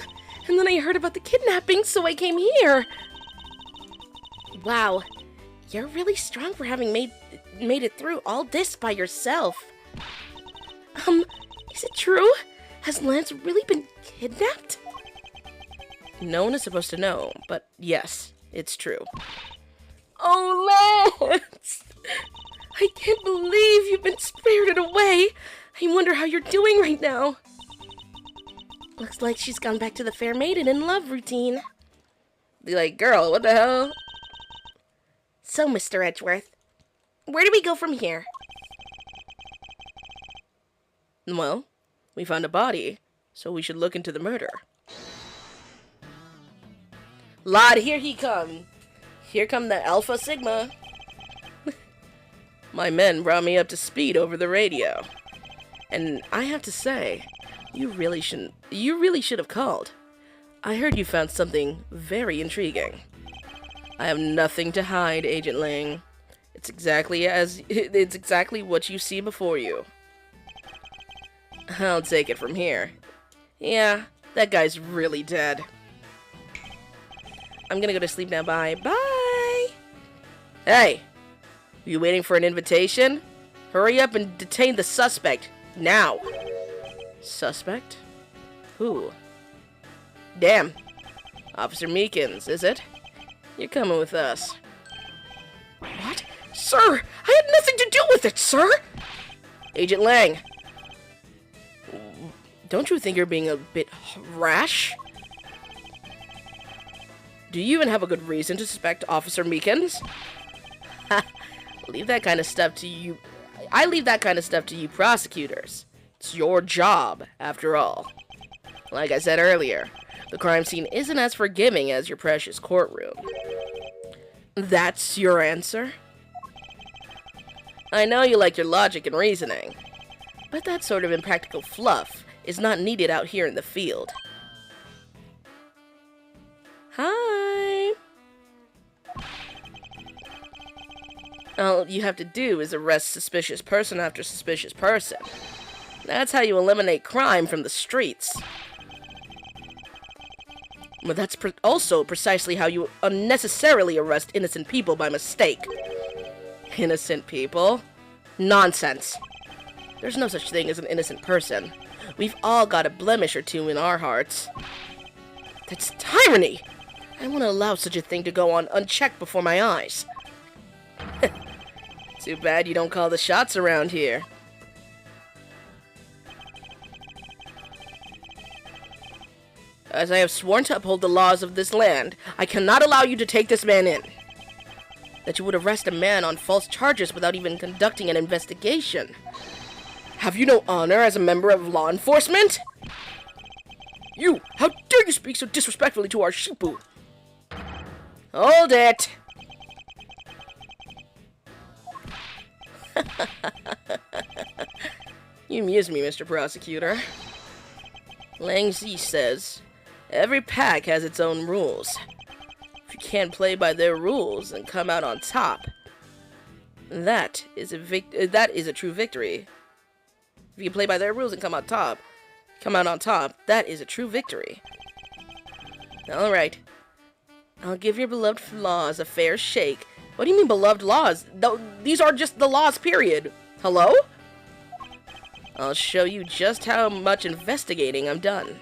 and then I heard about the kidnapping, so I came here. Wow, you're really strong for having made it through all this by yourself. Is it true? Has Lance really been kidnapped?
No one is supposed to know, but yes, it's true.
Oh, Lance! I can't believe you've been spirited away. I wonder how you're doing right now. Looks like she's gone back to the fair maiden in love routine.
Be like, girl, what the hell?
So, Mr. Edgeworth, where do we go from here?
Well, we found a body, so we should look into the murder. Lad, here he come. Here come the Alpha Sigma. My men brought me up to speed over the radio. And I have to say, you really should have called. I heard you found something very intriguing. I have nothing to hide, Agent Lang. It's exactly what you see before you. I'll take it from here. Yeah, that guy's really dead. I'm gonna go to sleep now. Bye. Bye! Hey! You waiting for an invitation? Hurry up and detain the suspect. Now! Suspect? Who? Damn. Officer Meekins, is it? You're coming with us.
What? Sir! I had nothing to do with it, sir!
Agent Lang. Don't you think you're being a bit rash? Do you even have a good reason to suspect Officer Meekins? Leave that kind of stuff to you. I leave that kind of stuff to you prosecutors. It's your job, after all. Like I said earlier, the crime scene isn't as forgiving as your precious courtroom. That's your answer? I know you like your logic and reasoning, but that sort of impractical fluff is not needed out here in the field. Hi! All you have to do is arrest suspicious person after suspicious person. That's how you eliminate crime from the streets. But that's also precisely how you unnecessarily arrest innocent people by mistake. Innocent people? Nonsense. There's no such thing as an innocent person. We've all got a blemish or two in our hearts. That's tyranny! I wouldn't allow such a thing to go on unchecked before my eyes. Too bad you don't call the shots around here. As I have sworn to uphold the laws of this land, I cannot allow you to take this man in. That you would arrest a man on false charges without even conducting an investigation. Have you no honor as a member of law enforcement? You! How dare you speak so disrespectfully to our Shipu? Hold it! You amuse me, Mr. Prosecutor. Lang Zi says, every pack has its own rules. If you can't play by their rules and come out on top, that is a true victory. If you play by their rules and come out on top, that is a true victory. Alright. I'll give your beloved laws a fair shake. What do you mean beloved laws? These are just the laws, period. Hello? I'll show you just how much investigating I'm done.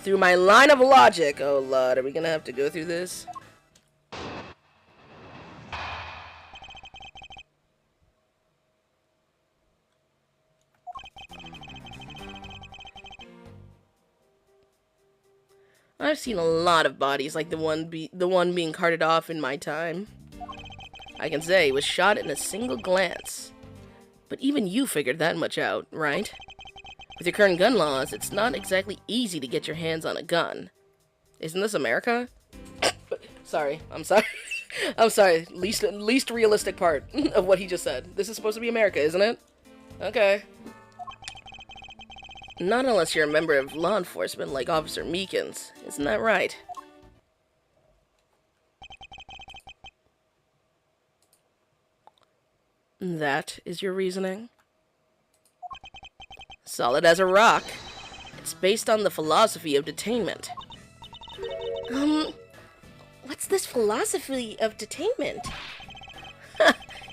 Through my line of logic. Oh lord, are we gonna have to go through this? I've seen a lot of bodies like the one being carted off in my time. I can say he was shot in a single glance. But even you figured that much out, right? With your current gun laws, it's not exactly easy to get your hands on a gun. Isn't this America? Sorry, I'm sorry. I'm sorry. Least realistic part of what he just said. This is supposed to be America, isn't it? Okay. Not unless you're a member of law enforcement like Officer Meekins. Isn't that right? That is your reasoning? Solid as a rock. It's based on the philosophy of detainment.
What's this philosophy of detainment?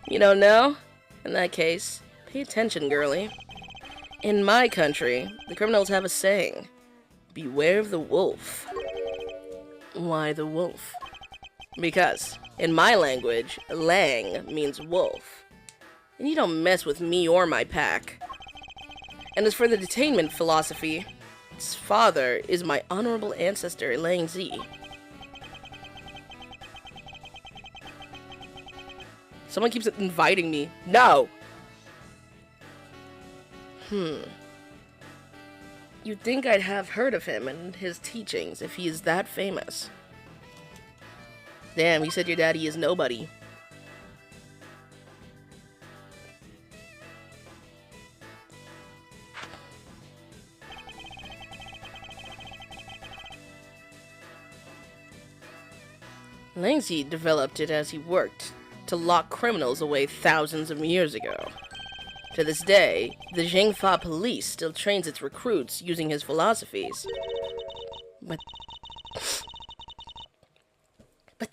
You don't know? In that case, pay attention, girlie. In my country, the criminals have a saying, beware of the wolf. Why the wolf? Because, in my language, lang means wolf. And you don't mess with me or my pack. And as for the detainment philosophy, its father is my honorable ancestor, Lang Zi. Someone keeps inviting me. No! You'd think I'd have heard of him and his teachings if he is that famous. Damn, you said your daddy is nobody. Lang Zi developed it as he worked to lock criminals away thousands of years ago. To this day, the Zhengfa police still trains its recruits using his philosophies.
But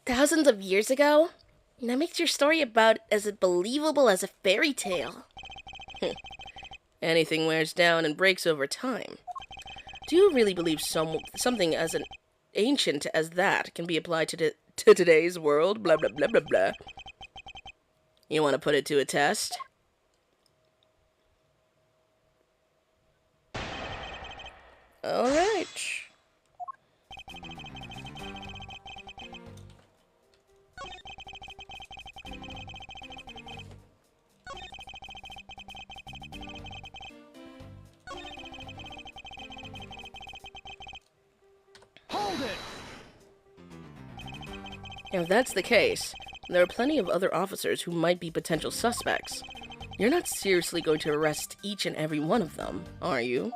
thousands of years ago? That makes your story about as believable as a fairy tale.
Anything wears down and breaks over time. Do you really believe something as ancient as that can be applied to today's world? Blah, blah, blah, blah, blah. You want to put it to a test? Alright.
Hold it!
If that's the case, there are plenty of other officers who might be potential suspects. You're not seriously going to arrest each and every one of them, are you?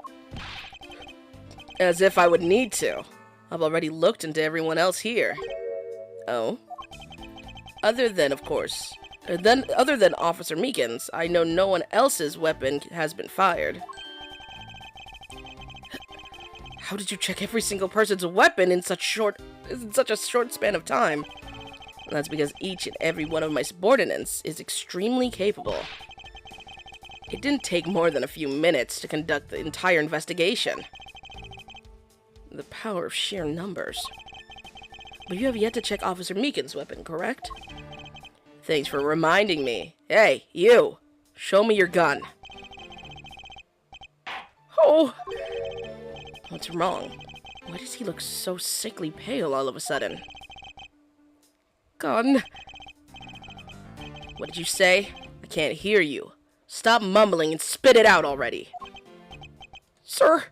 As if I would need to. I've already looked into everyone else here. Oh? Other than Officer Meekins, I know no one else's weapon has been fired. How did you check every single person's weapon in such a short span of time? And that's because each and every one of my subordinates is extremely capable. It didn't take more than a few minutes to conduct the entire investigation. The power of sheer numbers. But you have yet to check Officer Meekin's weapon, correct? Thanks for reminding me. Hey, you! Show me your gun. Oh! What's wrong? Why does he look so sickly pale all of a sudden? Gun. What did you say? I can't hear you. Stop mumbling and spit it out already. Sir!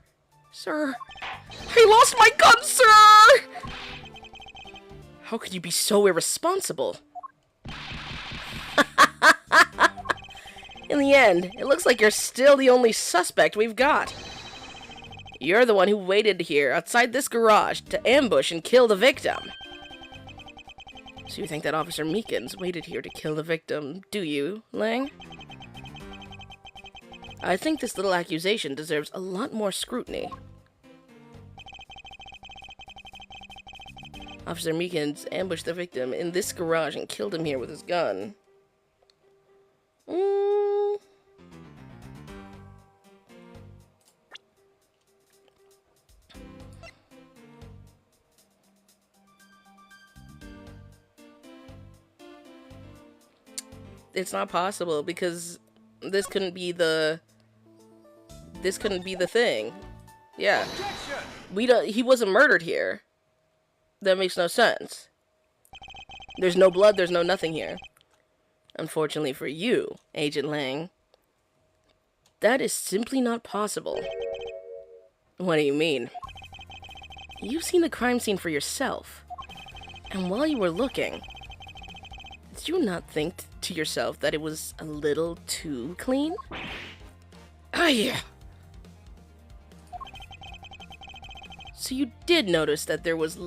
Sir! I lost my gun, sir! How could you be so irresponsible? In the end, it looks like you're still the only suspect we've got. You're the one who waited here outside this garage to ambush and kill the victim. So you think that Officer Meekins waited here to kill the victim, do you, Lang? I think this little accusation deserves a lot more scrutiny. Officer Meekins ambushed the victim in this garage and killed him here with his gun. It's not possible because this couldn't be the thing. Yeah. He wasn't murdered here. That makes no sense. There's no blood, there's no nothing here. Unfortunately for you, Agent Lang, that is simply not possible. What do you mean? You've seen the crime scene for yourself. And while you were looking, did you not think to yourself that it was a little too clean? Ah, yeah. So you did notice that there was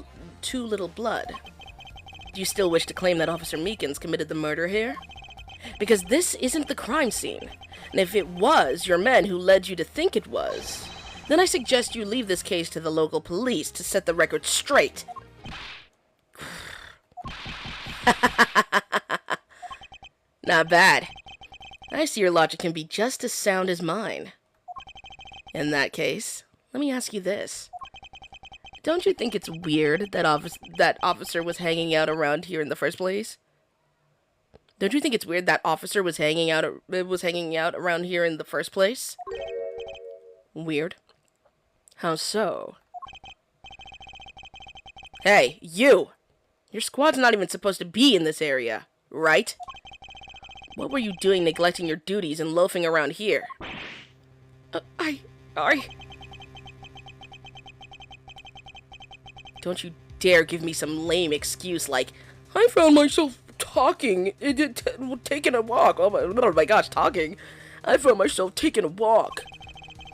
too little blood. Do you still wish to claim that Officer Meekins committed the murder here? Because this isn't the crime scene. And if it was your men who led you to think it was, then I suggest you leave this case to the local police to set the record straight. Not bad. I see your logic can be just as sound as mine. In that case, let me ask you this. Don't you think it's weird that officer was hanging out around here in the first place? Don't you think it's weird that officer was hanging out around here in the first place? Weird. How so? Hey, you! Your squad's not even supposed to be in this area, right? What were you doing neglecting your duties and loafing around here? Don't you dare give me some lame excuse like, I found myself taking a walk. Oh my gosh, talking. I found myself taking a walk.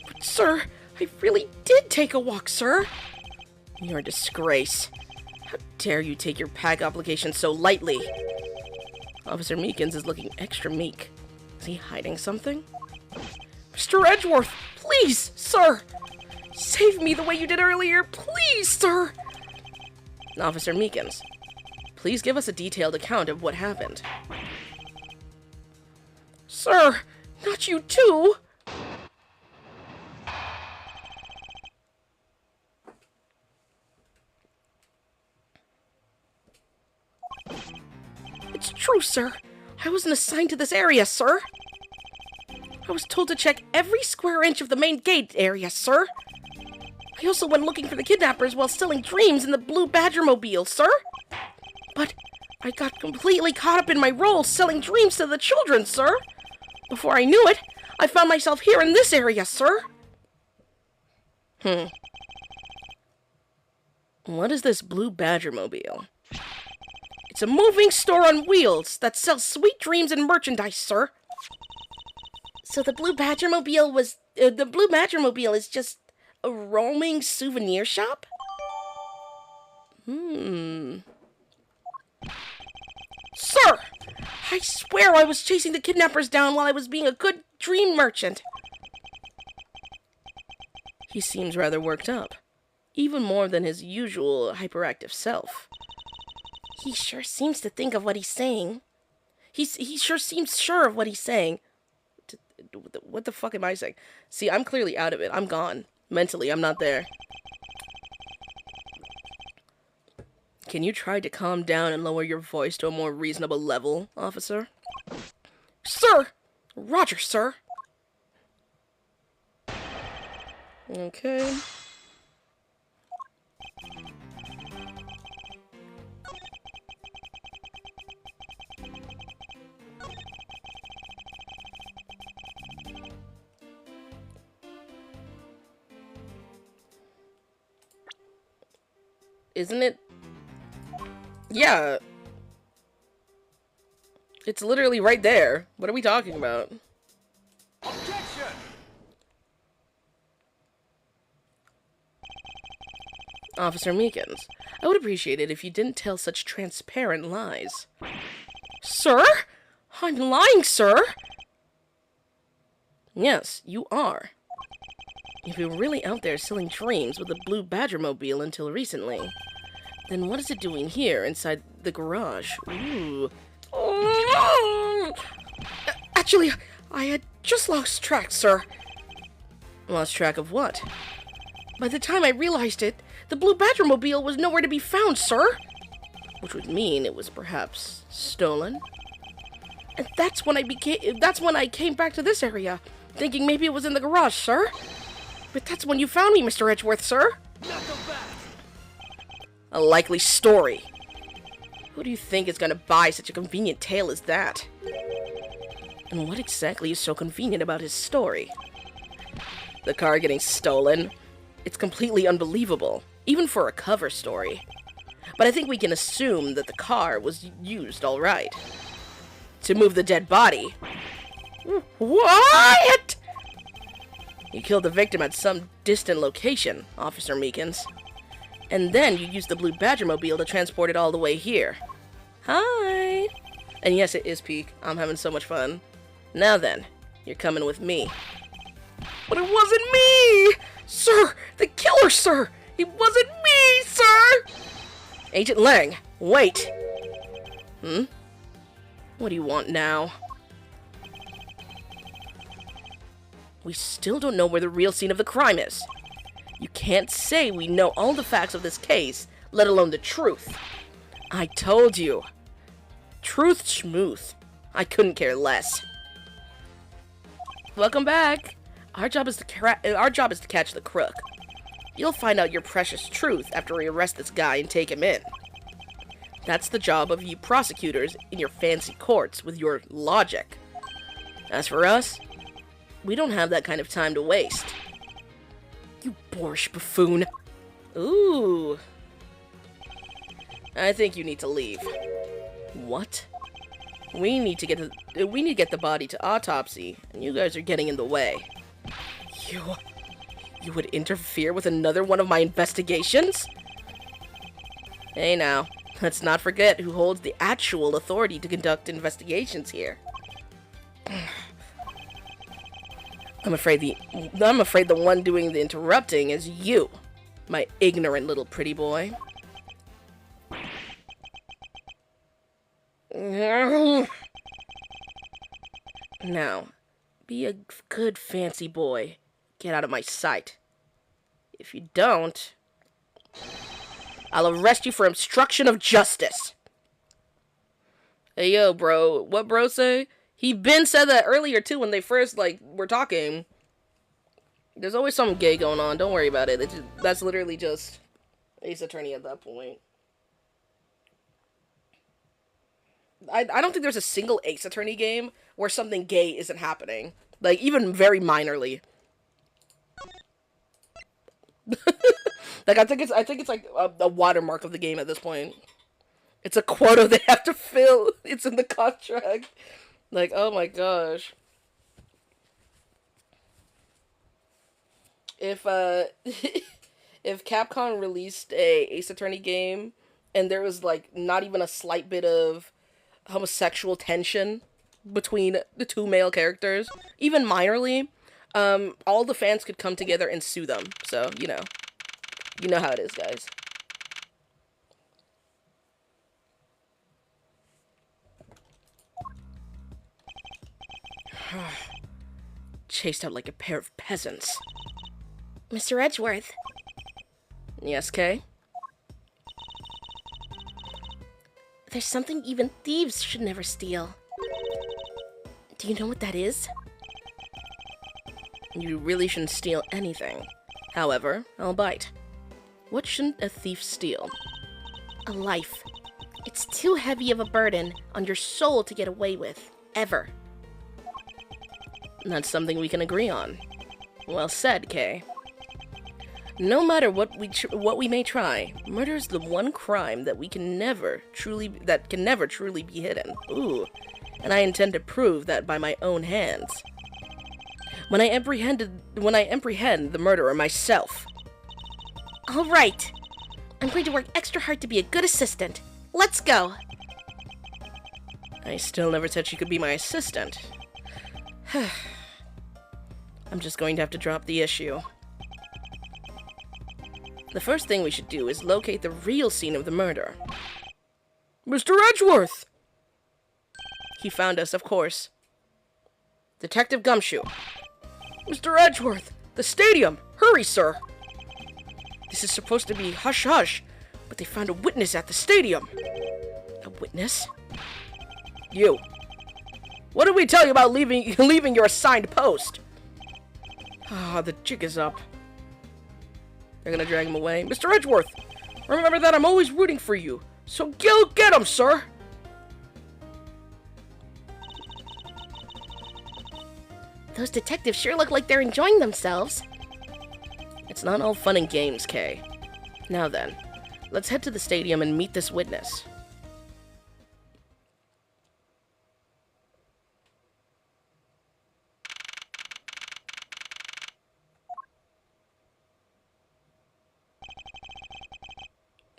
But sir, I really did take a walk, sir. You're a disgrace. How dare you take your PAC obligation so lightly? Officer Meekins is looking extra meek. Is he hiding something? Mr. Edgeworth, please, sir! Save me the way you did earlier, please, sir! Officer Meekins, please give us a detailed account of what happened. Sir, not you too! It's true, sir. I wasn't assigned to this area, sir. I was told to check every square inch of the main gate area, sir. I also went looking for the kidnappers while selling dreams in the Blue Badger Mobile, sir. But I got completely caught up in my role selling dreams to the children, sir. Before I knew it, I found myself here in this area, sir. What is this Blue Badger Mobile? It's a moving store on wheels that sells sweet dreams and merchandise, sir. So the Blue Badger Mobile is just a roaming souvenir shop? Sir! I swear I was chasing the kidnappers down while I was being a good dream merchant. He seems rather worked up. Even more than his usual hyperactive self.
He sure seems to think of what he's saying. He sure seems sure of what he's saying.
What the fuck am I saying? See, I'm clearly out of it. I'm gone. Mentally, I'm not there. Can you try to calm down and lower your voice to a more reasonable level, officer?
Sir! Roger, sir.
Okay. Isn't it? Yeah. It's literally right there. What are we talking about?
Objection!
Officer Meekins, I would appreciate it if you didn't tell such transparent lies.
Sir? I'm lying, sir.
Yes, you are. If you were really out there selling dreams with a blue Badger mobile until recently, then what is it doing here inside the garage? Ooh.
Actually, I had just lost track, sir.
Lost track of what?
By the time I realized it, the blue Badger mobile was nowhere to be found, sir.
Which would mean it was perhaps stolen?
And that's when I came back to this area, thinking maybe it was in the garage, sir. But that's when you found me, Mr. Edgeworth, sir.
A likely story. Who do you think is gonna buy such a convenient tale as that? And what exactly is so convenient about his story? The car getting stolen? It's completely unbelievable, even for a cover story. But I think we can assume that the car was used all right. To move the dead body.
What?
You killed the victim at some distant location, Officer Meekins. And then you used the blue Badger mobile to transport it all the way here. Hi! And yes, it is peak. I'm having so much fun. Now then, you're coming with me.
But it wasn't me! Sir! The killer, sir! It wasn't me, sir!
Agent Lang, wait! What do you want now? We still don't know where the real scene of the crime is. You can't say we know all the facts of this case, let alone the truth. I told you. Truth schmooth. I couldn't care less. Welcome back. Our job is to catch the crook. You'll find out your precious truth after we arrest this guy and take him in. That's the job of you prosecutors in your fancy courts with your logic. As for us, we don't have that kind of time to waste. You boorish buffoon. Ooh. I think you need to leave. What? We need to get the body to autopsy, and you guys are getting in the way. You would interfere with another one of my investigations? Hey now, let's not forget who holds the actual authority to conduct investigations here. I'm afraid the one doing the interrupting is you, my ignorant little pretty boy. Now, be a good fancy boy. Get out of my sight. If you don't, I'll arrest you for obstruction of justice. Hey yo, bro. What bro say? He been said that earlier too when they first were talking. There's always something gay going on. Don't worry about it. That's literally just Ace Attorney at that point. I don't think there's a single Ace Attorney game where something gay isn't happening. Like, even very minorly. Like, I think it's like a watermark of the game at this point. It's a quota they have to fill. It's in the contract. Like, oh my gosh. If if Capcom released a Ace Attorney game and there was not even a slight bit of homosexual tension between the two male characters, even minorly, all the fans could come together and sue them. So, you know how it is, guys. chased out like a pair of peasants.
Mr. Edgeworth,
Yes, Kay?
there's something even thieves should never steal. Do you know what that is?
You really shouldn't steal anything. However, I'll bite. What shouldn't a thief steal?
A life. It's too heavy of a burden on your soul to get away with, ever.
That's something we can agree on. Well said, Kay. No matter what we may try, murder is the one crime that can never truly be hidden. Ooh, and I intend to prove that by my own hands. When I apprehend the murderer myself.
All right. I'm going to work extra hard to be a good assistant. Let's go.
I still never said she could be my assistant. I'm just going to have to drop the issue. The first thing we should do is locate the real scene of the murder. Mr. Edgeworth! He found us, of course. Detective Gumshoe. Mr. Edgeworth! The stadium! Hurry, sir! This is supposed to be hush-hush, but they found a witness at the stadium. A witness? You. What did we tell you about leaving your assigned post? Ah, the jig is up. They're gonna drag him away. Mr. Edgeworth! Remember that I'm always rooting for you, so go get him, sir!
Those detectives sure look like they're enjoying themselves.
It's not all fun and games, Kay. Now then, let's head to the stadium and meet this witness.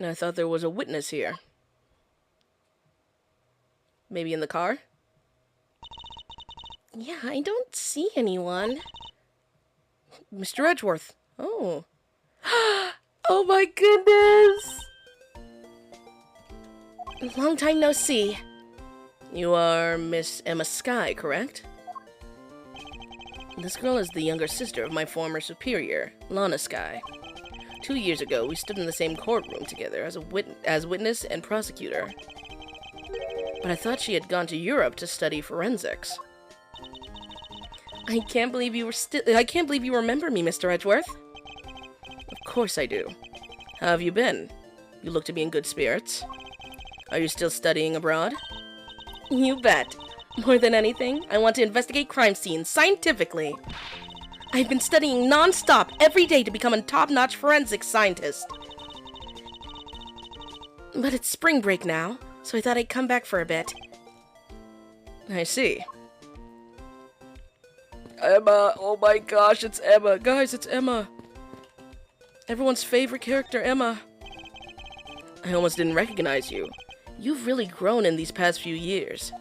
I thought there was a witness here. Maybe in the car?
Yeah, I don't see anyone.
Mr. Edgeworth. Oh. Oh my goodness!
Long time no see.
You are Miss Emma Skye, correct? This girl is the younger sister of my former superior, Lana Skye. 2 years ago, we stood in the same courtroom together as witness and prosecutor. But I thought she had gone to Europe to study forensics. I can't believe you remember me, Mr. Edgeworth. Of course I do. How have you been? You look to be in good spirits. Are you still studying abroad?
You bet. More than anything, I want to investigate crime scenes scientifically. I've been studying non-stop every day to become a top-notch forensics scientist. But it's spring break now, so I thought I'd come back for a bit.
I see. Emma, oh my gosh, it's Emma. Guys, it's Emma. Everyone's favorite character, Emma. I almost didn't recognize you. You've really grown in these past few years.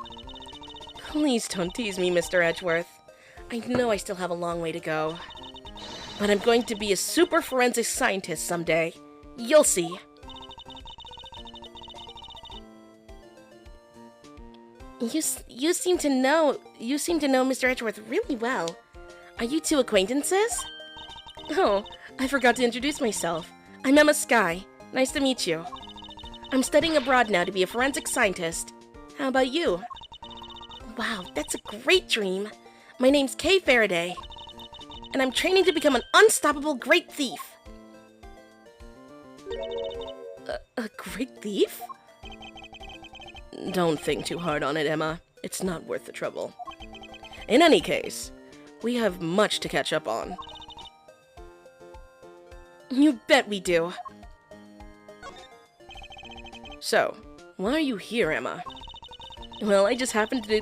Please don't tease me, Mr. Edgeworth. I know I still have a long way to go. But I'm going to be a super forensic scientist someday. You'll see. You seem to know Mr. Edgeworth really well. Are you two acquaintances? Oh, I forgot to introduce myself. I'm Emma Skye. Nice to meet you. I'm studying abroad now to be a forensic scientist. How about you? Wow, that's a great dream. My name's Kay Faraday, and I'm training to become an unstoppable great thief. A great thief?
Don't think too hard on it, Emma. It's not worth the trouble. In any case, we have much to catch up on.
You bet we do.
So, why are you here, Emma? Well, I just happened to...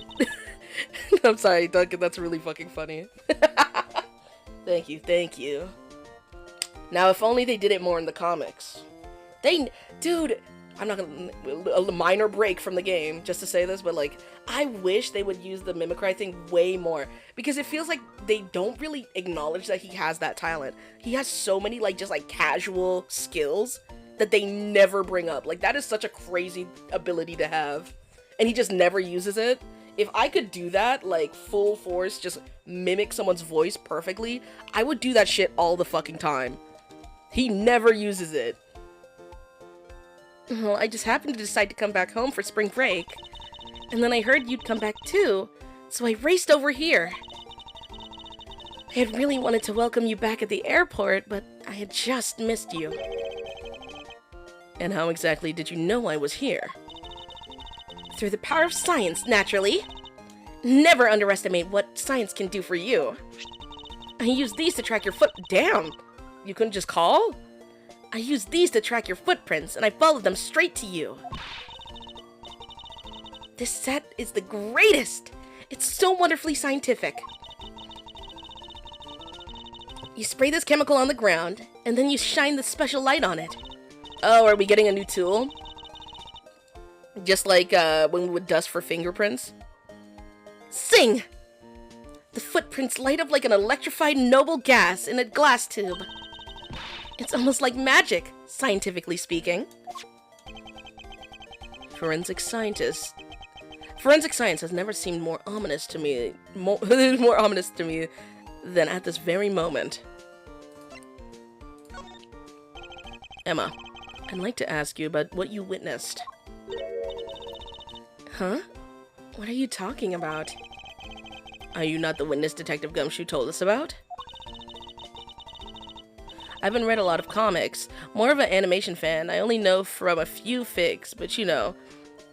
I'm sorry, Duncan, that's really fucking funny. Thank you. Now, if only they did it more in the comics. Dude, I'm not gonna... A minor break from the game, just to say this, but, like, I wish they would use the Mimicry thing way more. Because it feels like they don't really acknowledge that he has that talent. He has so many, like, just, like, casual skills that they never bring up. Like, that is such a crazy ability to have. And he just never uses it. If I could do that, like, full force, just mimic someone's voice perfectly, I would do that shit all the fucking time. He never uses it.
Well, I just happened to decide to come back home for spring break. And then I heard you'd come back too, so I raced over here. I had really wanted to welcome you back at the airport, but I had just missed you.
And how exactly did you know I was here?
Through the power of science, naturally. Never underestimate what science can do for you. I used these to track your foot.
Damn! You couldn't just call?
I used these to track your footprints, and I followed them straight to you. This set is the greatest! It's so wonderfully scientific. You spray this chemical on the ground, and then you shine the special light on it.
Oh, are we getting a new tool? Just like when we would dust for fingerprints?
Sing! The footprints light up like an electrified noble gas in a glass tube. It's almost like magic, scientifically speaking.
Forensic scientist. Forensic science has never seemed more ominous to me, more ominous to me than at this very moment. Emma, I'd like to ask you about what you witnessed.
Huh? What are you talking about?
Are you not the witness Detective Gumshoe told us about? I haven't read a lot of comics. More of an animation fan. I only know from a few fics, but you know.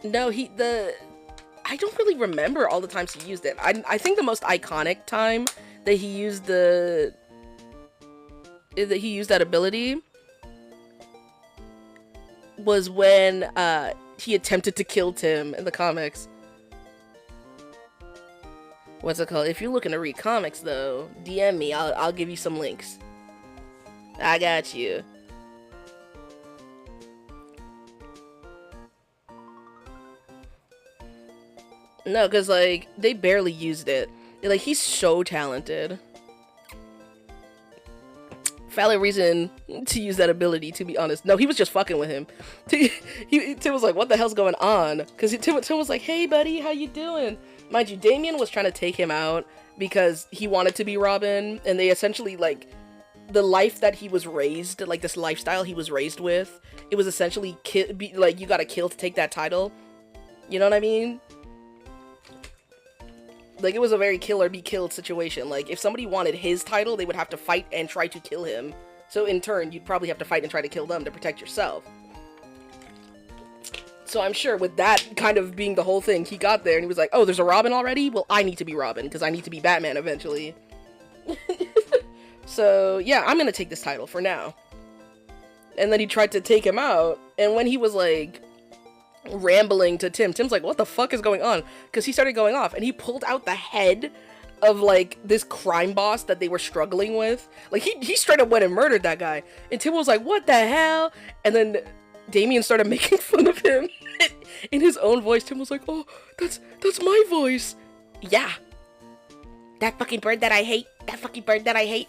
No, I don't really remember all the times he used it. I think the most iconic time that he used that he used that ability was when he attempted to kill Tim in the comics. What's it called? If you're looking to read comics, though, DM me. I'll give you some links. I got you. No, because, like, they barely used it. Like, he's so talented. Valid reason to use that ability, to be honest. No, he was just fucking with him. Tim was like, what the hell's going on? Because Tim was like, hey, buddy, how you doing? Mind you, Damien was trying to take him out because he wanted to be Robin, and they essentially, like, the life that he was raised, like, this lifestyle he was raised with, it was essentially, like, you gotta kill to take that title. You know what I mean? Like, it was a very kill or be killed situation. Like, if somebody wanted his title, they would have to fight and try to kill him. So, in turn, you'd probably have to fight and try to kill them to protect yourself. So, I'm sure with that kind of being the whole thing, he got there and he was like, oh, there's a Robin already? Well, I need to be Robin, because I need to be Batman eventually. So, yeah, I'm gonna take this title for now. And then he tried to take him out, and when he was, like, rambling to Tim's like, what the fuck is going on? Because he started going off, and he pulled out the head of, like, this crime boss that they were struggling with. Like, he straight up went and murdered that guy. And Tim was like, what the hell? And then Damien started making fun of him in his own voice. Tim was like, oh, that's my voice.
Yeah. That fucking bird that I hate. That fucking bird that I hate.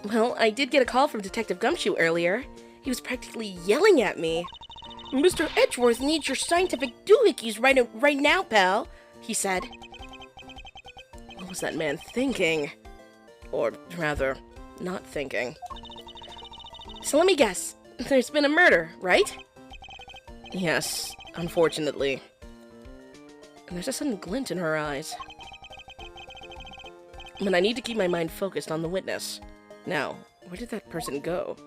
Well, I did get a call from Detective Gumshoe earlier. He was practically yelling at me. Mr. Edgeworth needs your scientific doohickeys right now, pal, he said.
What was that man thinking? Or rather, not thinking.
So let me guess. There's been a murder, right?
Yes, unfortunately. And there's a sudden glint in her eyes. But I need to keep my mind focused on the witness. Now, where did that person go?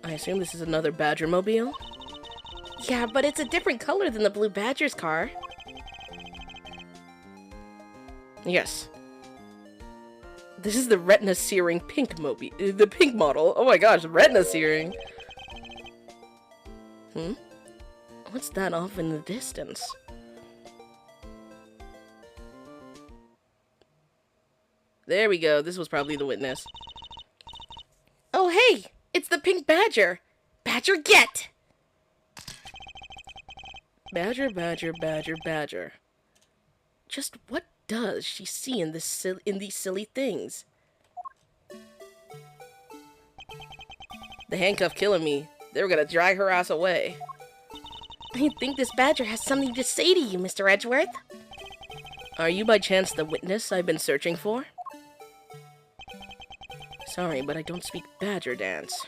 I assume this is another Badger mobile?
Yeah, but it's a different color than the Blue Badger's car.
Yes. This is the retina searing pink mobile. The pink model. Oh my gosh, retina searing. What's that off in the distance? There we go. This was probably the witness.
Oh, hey! It's the Pink Badger! Badger, get!
Badger, badger, badger, badger. Just what does she see in these silly things? The handcuff killing me. They were gonna drag her ass away.
I think this badger has something to say to you, Mr. Edgeworth.
Are you by chance the witness I've been searching for? Sorry, but I don't speak badger dance.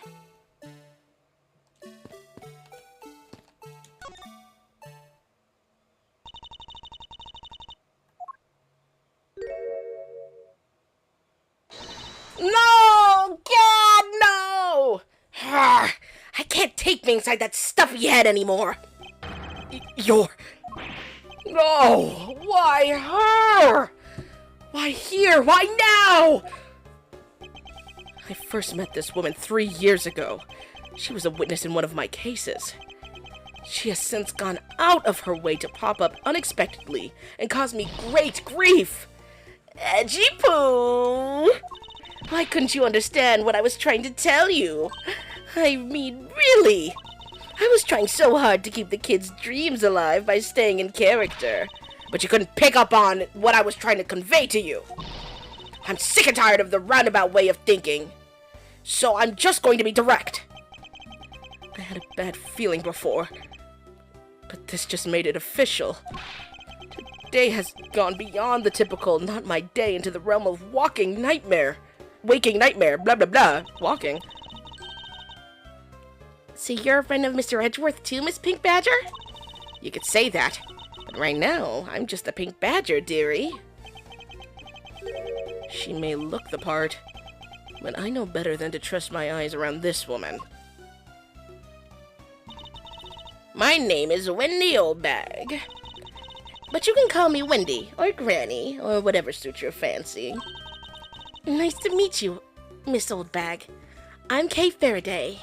No! God, no! I can't take being inside that stuffy head anymore.
You're... No! Why her? Why here? Why now? I first met this woman 3 years ago. She was a witness in one of my cases. She has since gone out of her way to pop up unexpectedly and cause me great grief.
Edgy Poo! Why couldn't you understand what I was trying to tell you? I mean, really? I was trying so hard to keep the kids' dreams alive by staying in character. But you couldn't pick up on what I was trying to convey to you. I'm sick and tired of the roundabout way of thinking. So I'm just going to be direct.
I had a bad feeling before, but this just made it official. Today has gone beyond the typical not my day into the realm of waking nightmare, blah blah blah, walking.
So you're a friend of Mr. Edgeworth too, Miss Pink Badger?
You could say that, but right now, I'm just a pink badger, dearie. She may look the part, but I know better than to trust my eyes around this woman.
My name is Wendy Oldbag. But you can call me Wendy, or Granny, or whatever suits your fancy. Nice to meet you, Miss Oldbag. I'm Kay Faraday.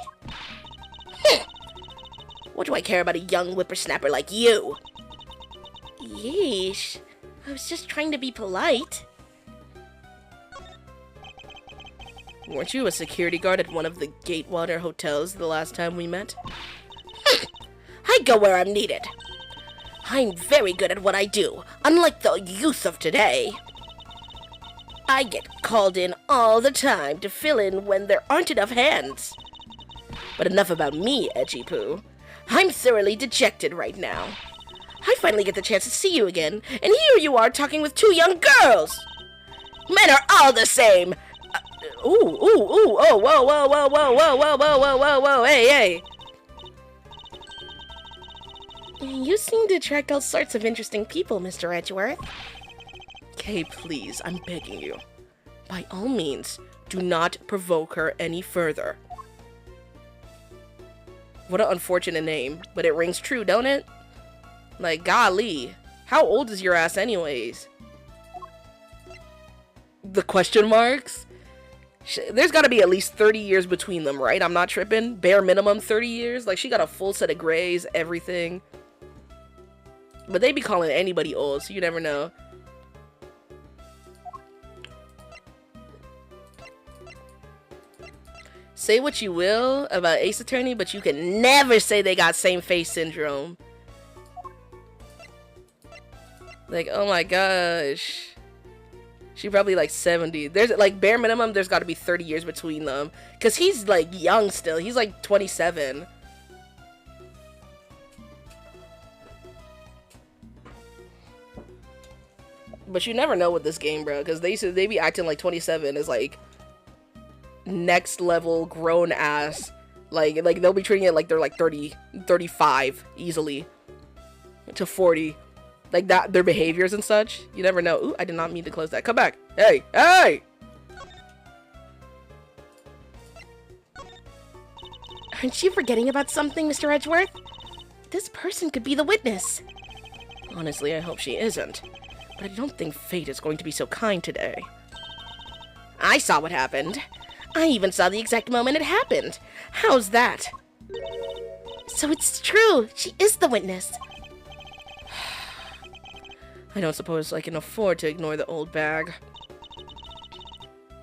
What do I care about a young whippersnapper like you? Yeesh. I was just trying to be polite.
Weren't you a security guard at one of the Gatewater hotels the last time we met?
I go where I'm needed. I'm very good at what I do, unlike the youth of today. I get called in all the time to fill in when there aren't enough hands. But enough about me, Edgy Poo. I'm thoroughly dejected right now. I finally get the chance to see you again, and here you are talking with 2 young girls. Men are all the same. Oh, whoa, hey. You seem to attract all sorts of interesting people, Mr. Edgeworth.
Kay, please, I'm begging you. By all means, do not provoke her any further. What an unfortunate name, but it rings true, don't it? Like, golly, how old is your ass anyways? The question marks? There's gotta be at least 30 years between them, right? I'm not tripping. Bare minimum 30 years. Like, she got a full set of grays, everything. But they be calling anybody old, so you never know. Say what you will about Ace Attorney, but you can never say they got same face syndrome. Like, oh my gosh. She probably like 70. There's like bare minimum, there's got to be 30 years between them. Because he's like young still. He's like 27. But you never know with this game, bro. Because they be acting like 27 is like next level grown ass. Like they'll be treating it like they're like 30, 35 easily to 40. Like that, their behaviors and such. You never know. Ooh, I did not mean to close that. Come back. Hey, hey!
Aren't you forgetting about something, Mr. Edgeworth? This person could be the witness.
Honestly, I hope she isn't. But I don't think fate is going to be so kind today.
I saw what happened. I even saw the exact moment it happened. How's that? So it's true. She is the witness.
I don't suppose I can afford to ignore the old bag.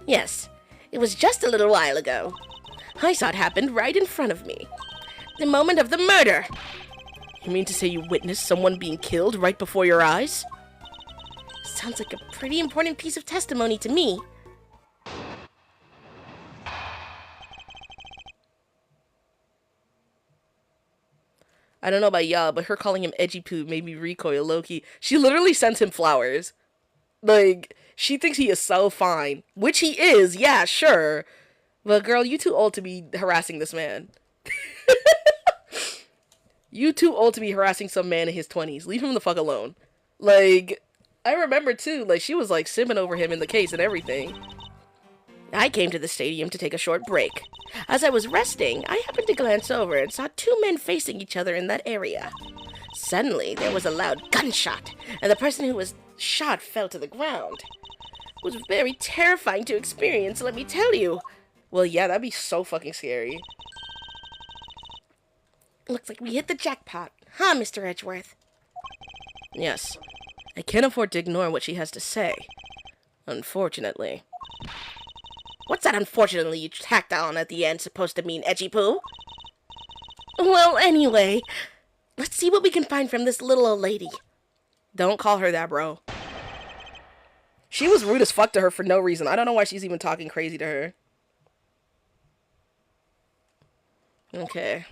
Yes, it was just a little while ago. I saw it happen right in front of me. The moment of the murder.
You mean to say you witnessed someone being killed right before your eyes?
Sounds like a pretty important piece of testimony to me.
I don't know about y'all, but her calling him edgy poo made me recoil low-key. She literally sends him flowers. Like, she thinks he is so fine. Which he is, yeah, sure. But girl, you too old to be harassing this man. You too old to be harassing some man in his 20s. Leave him the fuck alone. Like, I remember too, like, she was like simming over him in the case and everything.
I came to the stadium to take a short break. As I was resting, I happened to glance over and saw two men facing each other in that area. Suddenly, there was a loud gunshot, and the person who was shot fell to the ground. It was very terrifying to experience, let me tell you.
Well, yeah, that'd be so fucking scary.
Looks like we hit the jackpot, huh, Mr. Edgeworth?
Yes. I can't afford to ignore what she has to say. Unfortunately.
What's that unfortunately you tacked on at the end supposed to mean, edgy poo? Well, anyway, let's see what we can find from this little old lady.
Don't call her that, bro. She was rude as fuck to her for no reason. I don't know why she's even talking crazy to her. Okay.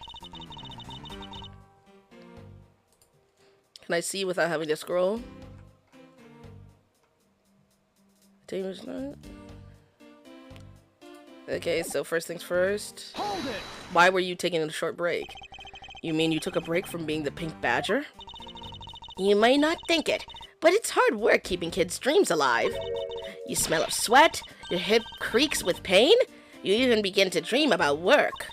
Can I see without having to scroll? Okay, so first things first.
Hold it!
Why were you taking a short break? You mean you took a break from being the Pink Badger?
You may not think it, but it's hard work keeping kids' dreams alive. You smell of sweat, your hip creaks with pain, you even begin to dream about work.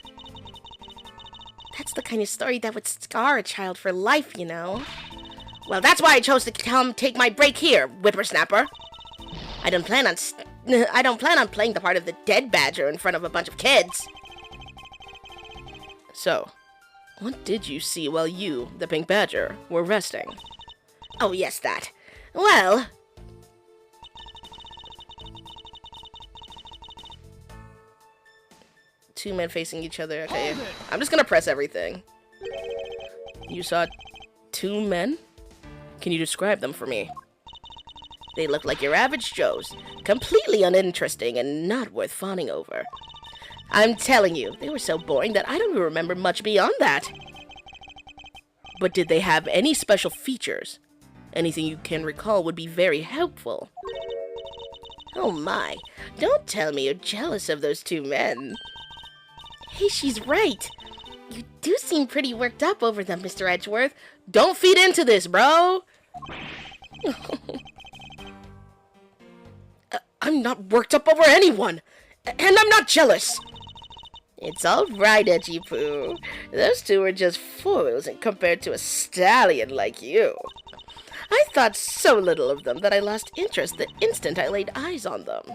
That's the kind of story that would scar a child for life, you know. Well, that's why I chose to come take my break here, whippersnapper. I don't plan on playing the part of the dead badger in front of a bunch of kids.
So, what did you see while you, the Pink Badger, were resting?
Oh, yes, that. Well...
Two men facing each other. Okay, I'm just gonna press everything. You saw two men? Can you describe them for me?
They look like your average Joes. Completely uninteresting and not worth fawning over. I'm telling you, they were so boring that I don't even remember much beyond that.
But did they have any special features? Anything you can recall would be very helpful.
Oh my, don't tell me you're jealous of those two men. Hey, she's right. You do seem pretty worked up over them, Mr. Edgeworth.
Don't feed into this, bro! I'm not worked up over anyone! And I'm not jealous!
It's all right, Edgy Poo. Those two are just fools compared to a stallion like you. I thought so little of them that I lost interest the instant I laid eyes on them.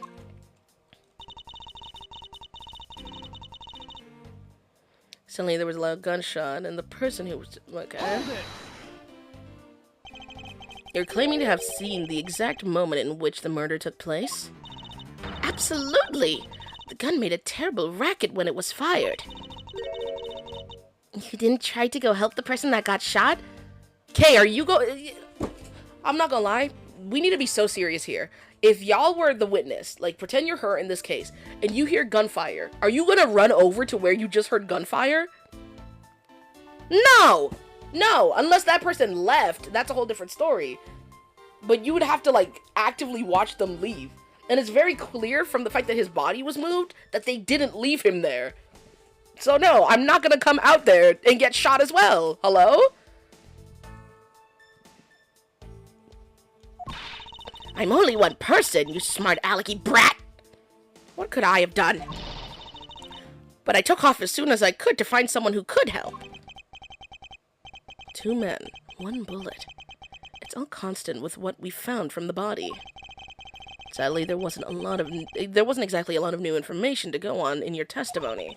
Suddenly there was a loud gunshot, and the person who was... Okay. You're claiming to have seen the exact moment in which the murder took place?
Absolutely! The gun made a terrible racket when it was fired. You didn't try to go help the person that got shot?
Kay, are you I'm not gonna lie, we need to be so serious here. If y'all were the witness, like pretend you're her in this case, and you hear gunfire, are you gonna run over to where you just heard gunfire? No! No, unless that person left, that's a whole different story. But you would have to, like, actively watch them leave. And it's very clear from the fact that his body was moved that they didn't leave him there. So no, I'm not gonna come out there and get shot as well. Hello?
I'm only one person, you smart alecky brat! What could I have done? But I took off as soon as I could to find someone who could help.
Two men, one bullet. It's all constant with what we found from the body. Sadly, there wasn't exactly a lot of new information to go on in your testimony.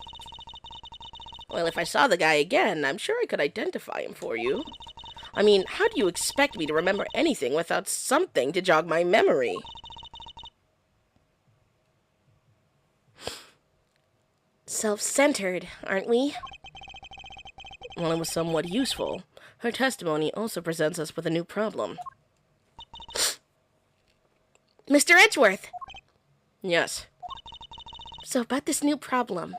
Well, if I saw the guy again, I'm sure I could identify him for you. I mean, how do you expect me to remember anything without something to jog my memory? Self-centered, aren't we?
While it was somewhat useful, her testimony also presents us with a new problem.
Mr. Edgeworth,
Yes.
so about this new problem.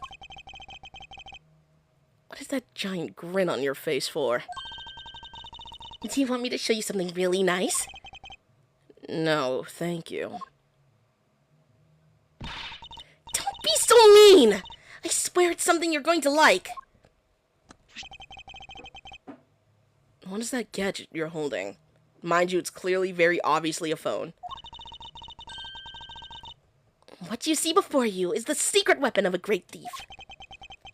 What is that giant grin on your face for?
Do you want me to show you something really nice?
No, thank you.
Don't be so mean! I swear it's something you're going to like.
What is that gadget you're holding? Mind you, it's clearly very obviously a phone.
What you see before you is the secret weapon of a great thief.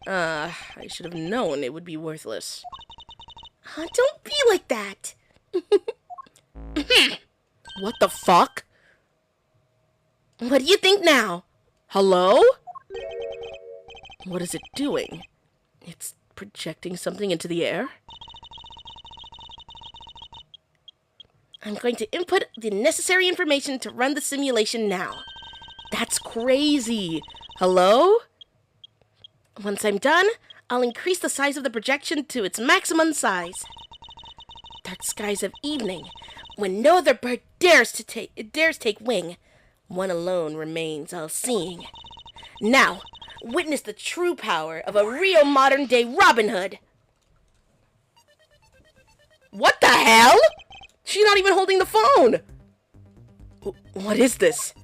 I should have known it would be worthless.
Don't be like that.
What the fuck?
What do you think now?
Hello? What is it doing? It's projecting something into the air?
I'm going to input the necessary information to run the simulation now.
That's crazy. Hello?
Once I'm done, I'll increase the size of the projection to its maximum size. Dark skies of evening, when no other bird dares take wing, one alone remains all-seeing. Now, witness the true power of a real modern-day Robin Hood.
What the hell? She's not even holding the phone. What is this?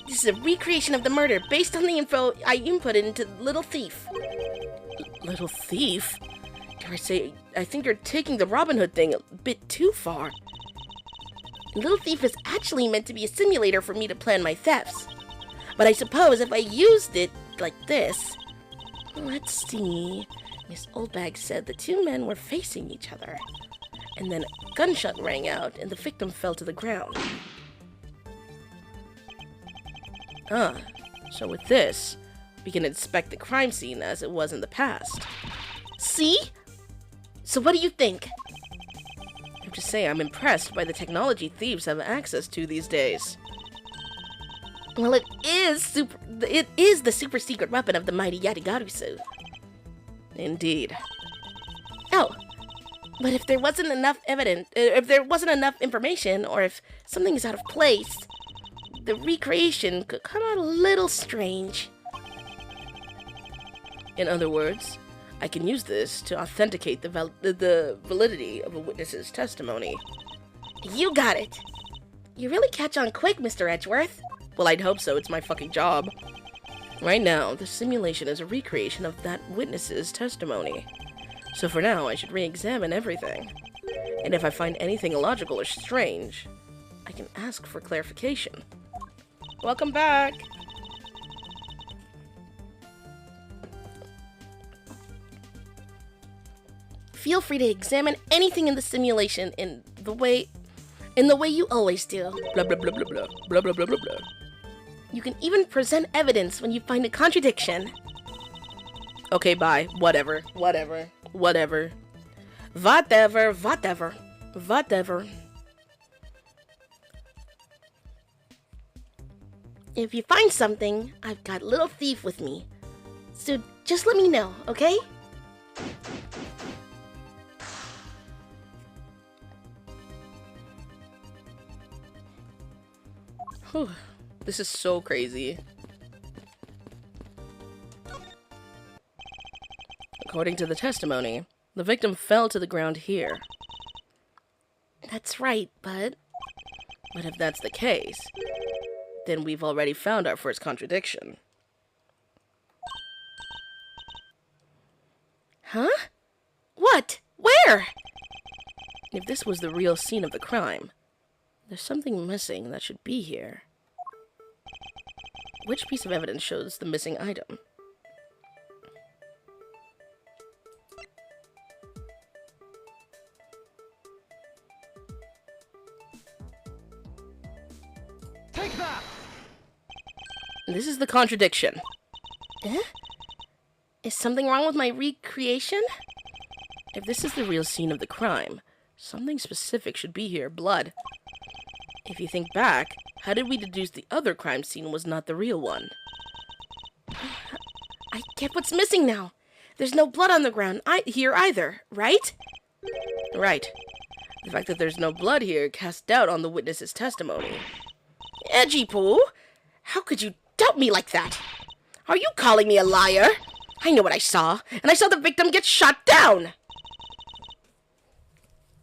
This is a recreation of the murder based on the info I inputted into Little Thief.
Little thief? Dare I say, I think you're taking the Robin Hood thing a bit too far.
Little Thief is actually meant to be a simulator for me to plan my thefts. But I suppose if I used it like this... Let's see... Miss Oldbag said the two men were facing each other. And then a gunshot rang out and the victim fell to the ground.
So with this, we can inspect the crime scene as it was in the past.
See? So what do you think?
I have to say, I'm impressed by the technology thieves have access to these days.
Well, it is the super secret weapon of the mighty Yadigarusu.
Indeed.
Oh, but if there wasn't enough information, or if something is out of place, the recreation could come out a little strange.
In other words, I can use this to authenticate the validity of a witness's testimony.
You got it. You really catch on quick, Mr. Edgeworth.
Well, I'd hope so. It's my fucking job. Right now, the simulation is a recreation of that witness's testimony. So for now, I should re-examine everything. And if I find anything illogical or strange, I can ask for clarification. Welcome back!
Feel free to examine anything in the simulation in the way you always do.
Blah blah blah blah blah blah blah blah blah blah.
You can even present evidence when you find a contradiction.
Okay, bye. Whatever. Whatever. Whatever. Whatever. Whatever. Whatever.
If you find something, I've got Little Thief with me. So just let me know, okay?
Whew. This is so crazy. According to the testimony, the victim fell to the ground here.
That's right, but
if that's the case, then we've already found our first contradiction.
Huh? What? Where?
If this was the real scene of the crime, there's something missing that should be here. Which piece of evidence shows the missing item?
Take that!
This is the contradiction.
Eh? Is something wrong with my recreation?
If this is the real scene of the crime, something specific should be here, blood. If you think back, how did we deduce the other crime scene was not the real one?
I get what's missing now. There's no blood on the ground here either, right?
Right. The fact that there's no blood here casts doubt on the witness's testimony.
Edgy Poo, how could you doubt me like that? Are you calling me a liar? I know what I saw, and I saw the victim get shot down.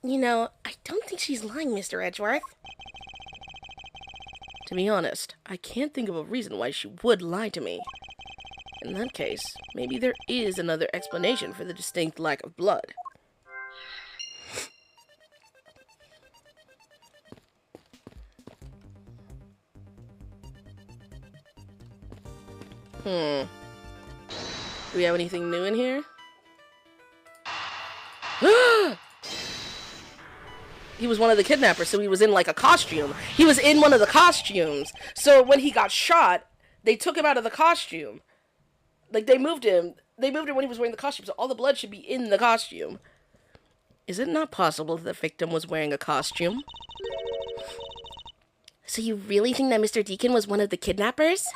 You know, I don't think she's lying, Mr. Edgeworth.
To be honest, I can't think of a reason why she would lie to me. In that case, maybe there is another explanation for the distinct lack of blood. Do we have anything new in here? He was one of the kidnappers, so he was in like a costume. He was in one of the costumes. So when he got shot, they took him out of the costume. Like they moved him. They moved him when he was wearing the costume, so all the blood should be in the costume. Is it not possible that the victim was wearing a costume?
So you really think that Mr. Deacon was one of the kidnappers?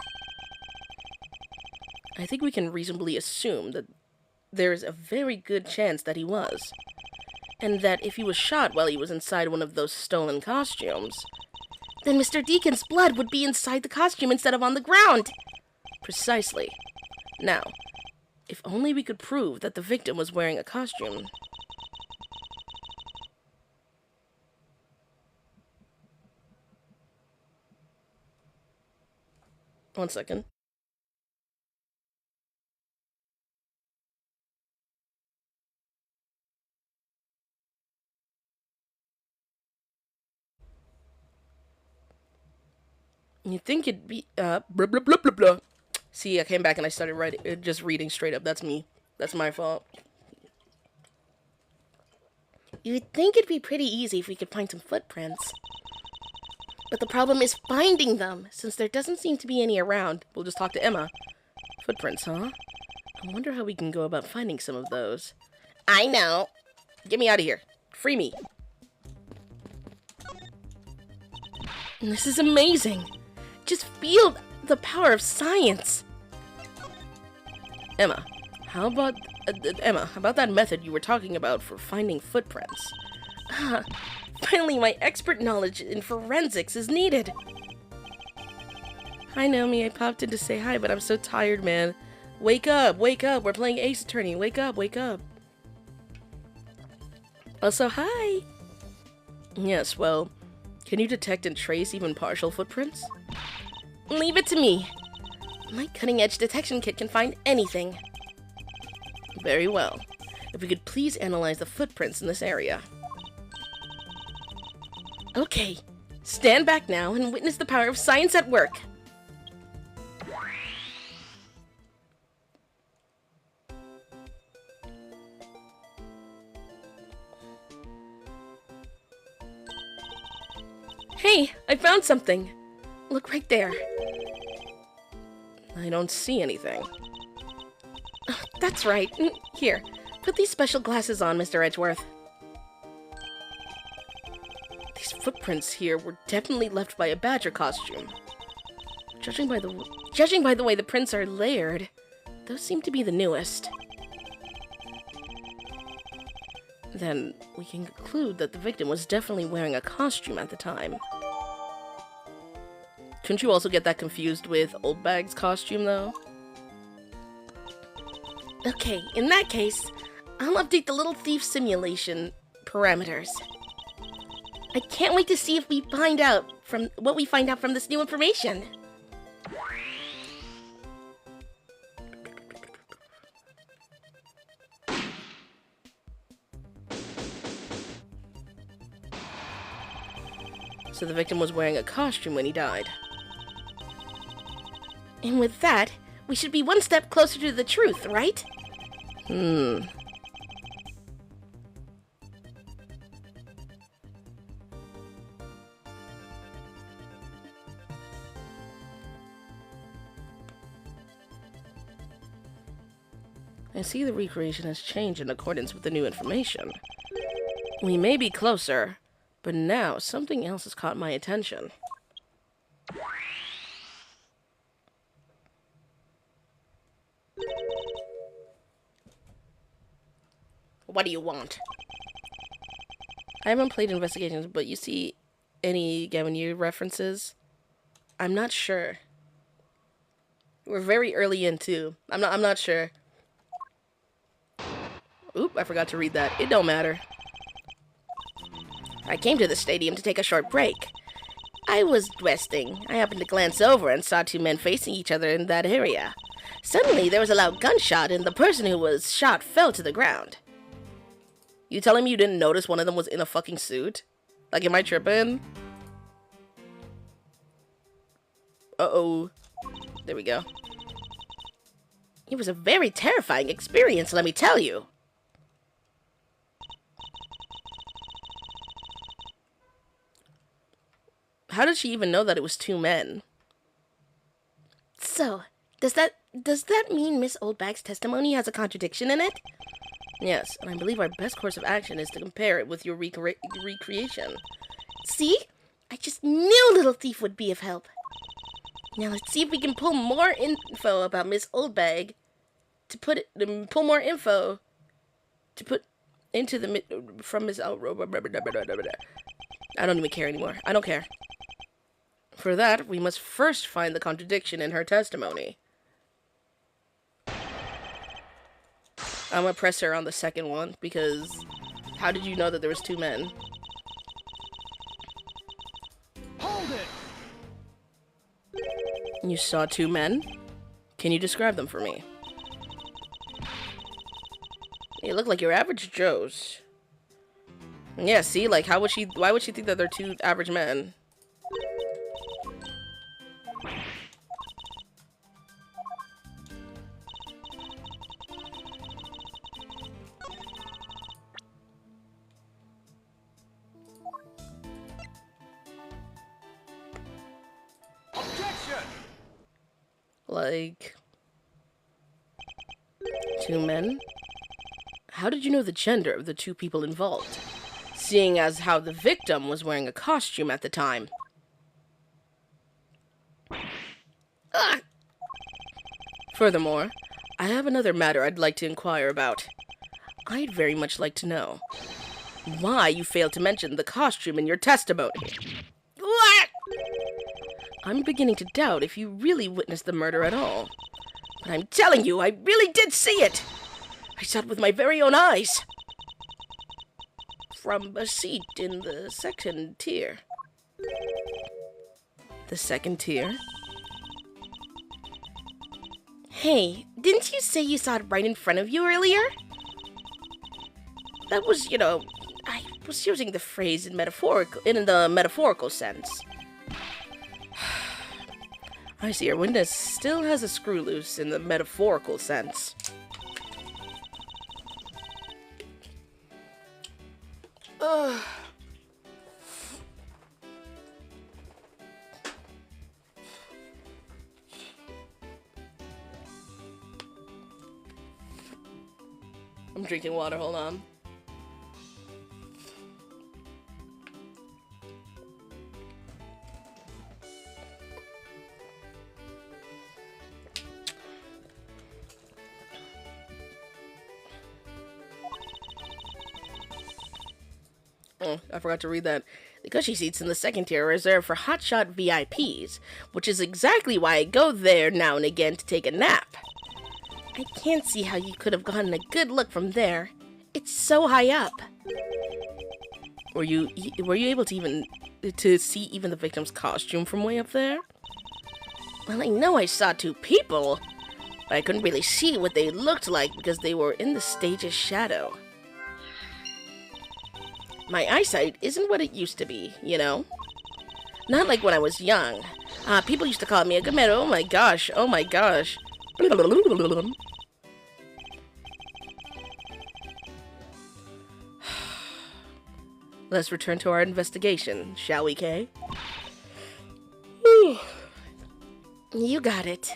I think we can reasonably assume that there is a very good chance that he was. And that if he was shot while he was inside one of those stolen costumes,
then Mr. Deacon's blood would be inside the costume instead of on the ground.
Precisely. Now, if only we could prove that the victim was wearing a costume. One second. You think it'd be, blah, blah, blah, blah, blah. See, I came back and I started writing, just reading straight up. That's me. That's my fault.
You'd think it'd be pretty easy if we could find some footprints. But the problem is finding them, since there doesn't seem to be any around.
We'll just talk to Emma. Footprints, huh? I wonder how we can go about finding some of those.
I know.
Get me out of here. Free me.
This is amazing. Just feel the power of science.
Emma, how about that method you were talking about for finding footprints?
Finally, my expert knowledge in forensics is needed.
Hi, Naomi. I popped in to say hi, but I'm so tired, man. Wake up, wake up. We're playing Ace Attorney. Wake up, wake up. Also, hi. Yes, well, can you detect and trace even partial footprints?
Leave it to me. My cutting-edge detection kit can find anything.
Very well. If we could please analyze the footprints in this area.
Okay, stand back now and witness the power of science at work. Hey, I found something. Look right there.
I don't see anything.
Oh, that's right. Here, put these special glasses on, Mr. Edgeworth.
These footprints here were definitely left by a badger costume. Judging by the way the prints are layered, those seem to be the newest. Then we can conclude that the victim was definitely wearing a costume at the time. Couldn't you also get that confused with Old Bag's costume, though?
Okay, in that case, I'll update the little thief simulation parameters. I can't wait to see if we find out from what we find out from this new information.
So the victim was wearing a costume when he died.
And with that, we should be one step closer to the truth, right?
I see the recreation has changed in accordance with the new information. We may be closer, but now something else has caught my attention.
What do you want?
I haven't played Investigations, but you see any Gavin references? I'm not sure. We're very early in too. I'm not sure. Oop, I forgot to read that. It don't matter.
I came to the stadium to take a short break. I was resting. I happened to glance over and saw two men facing each other in that area. Suddenly, there was a loud gunshot, and the person who was shot fell to the ground.
You telling me you didn't notice one of them was in a fucking suit? Like, am I tripping? Uh-oh. There we go.
It was a very terrifying experience, let me tell you.
How did she even know that it was two men?
So, does that mean Miss Oldbag's testimony has a contradiction in it?
Yes, and I believe our best course of action is to compare it with your recreation.
See? I just knew Little Thief would be of help. Now let's see if we can pull more info about Miss Oldbag pull more info to put into the from Miss I
don't even care anymore. I don't care. For that, we must first find the contradiction in her testimony. I'm gonna press her on the second one, because how did you know that there was two men?
Hold it!
You saw two men? Can you describe them for me? They look like your average Joes. Yeah, see, like, why would she think that they're two average men?
Objection!
Like, two men? How did you know the gender of the two people involved? Seeing as how the victim was wearing a costume at the time.
Ah!
Furthermore, I have another matter I'd like to inquire about. I'd very much like to know why you failed to mention the costume in your testimony.
What?
I'm beginning to doubt if you really witnessed the murder at all.
But I'm telling you, I really did see it. I saw it with my very own eyes.
From a seat in the second tier. The second tier?
Hey, didn't you say you saw it right in front of you earlier?
That was, I was using the phrase in the metaphorical sense. I see our witness still has a screw loose in the metaphorical sense. I'm drinking water, hold on. Oh, I forgot to read that. The cushy seats in the second tier are reserved for hotshot VIPs, which is exactly why I go there now and again to take a nap.
I can't see how you could have gotten a good look from there. It's so high up.
Were you able to see even the victim's costume from way up there?
Well, I know I saw two people, but I couldn't really see what they looked like because they were in the stage's shadow. My eyesight isn't what it used to be, you know? Not like when I was young. People used to call me a Gamero. Oh my gosh, oh my gosh.
Let's return to our investigation, shall we, Kay?
You got it.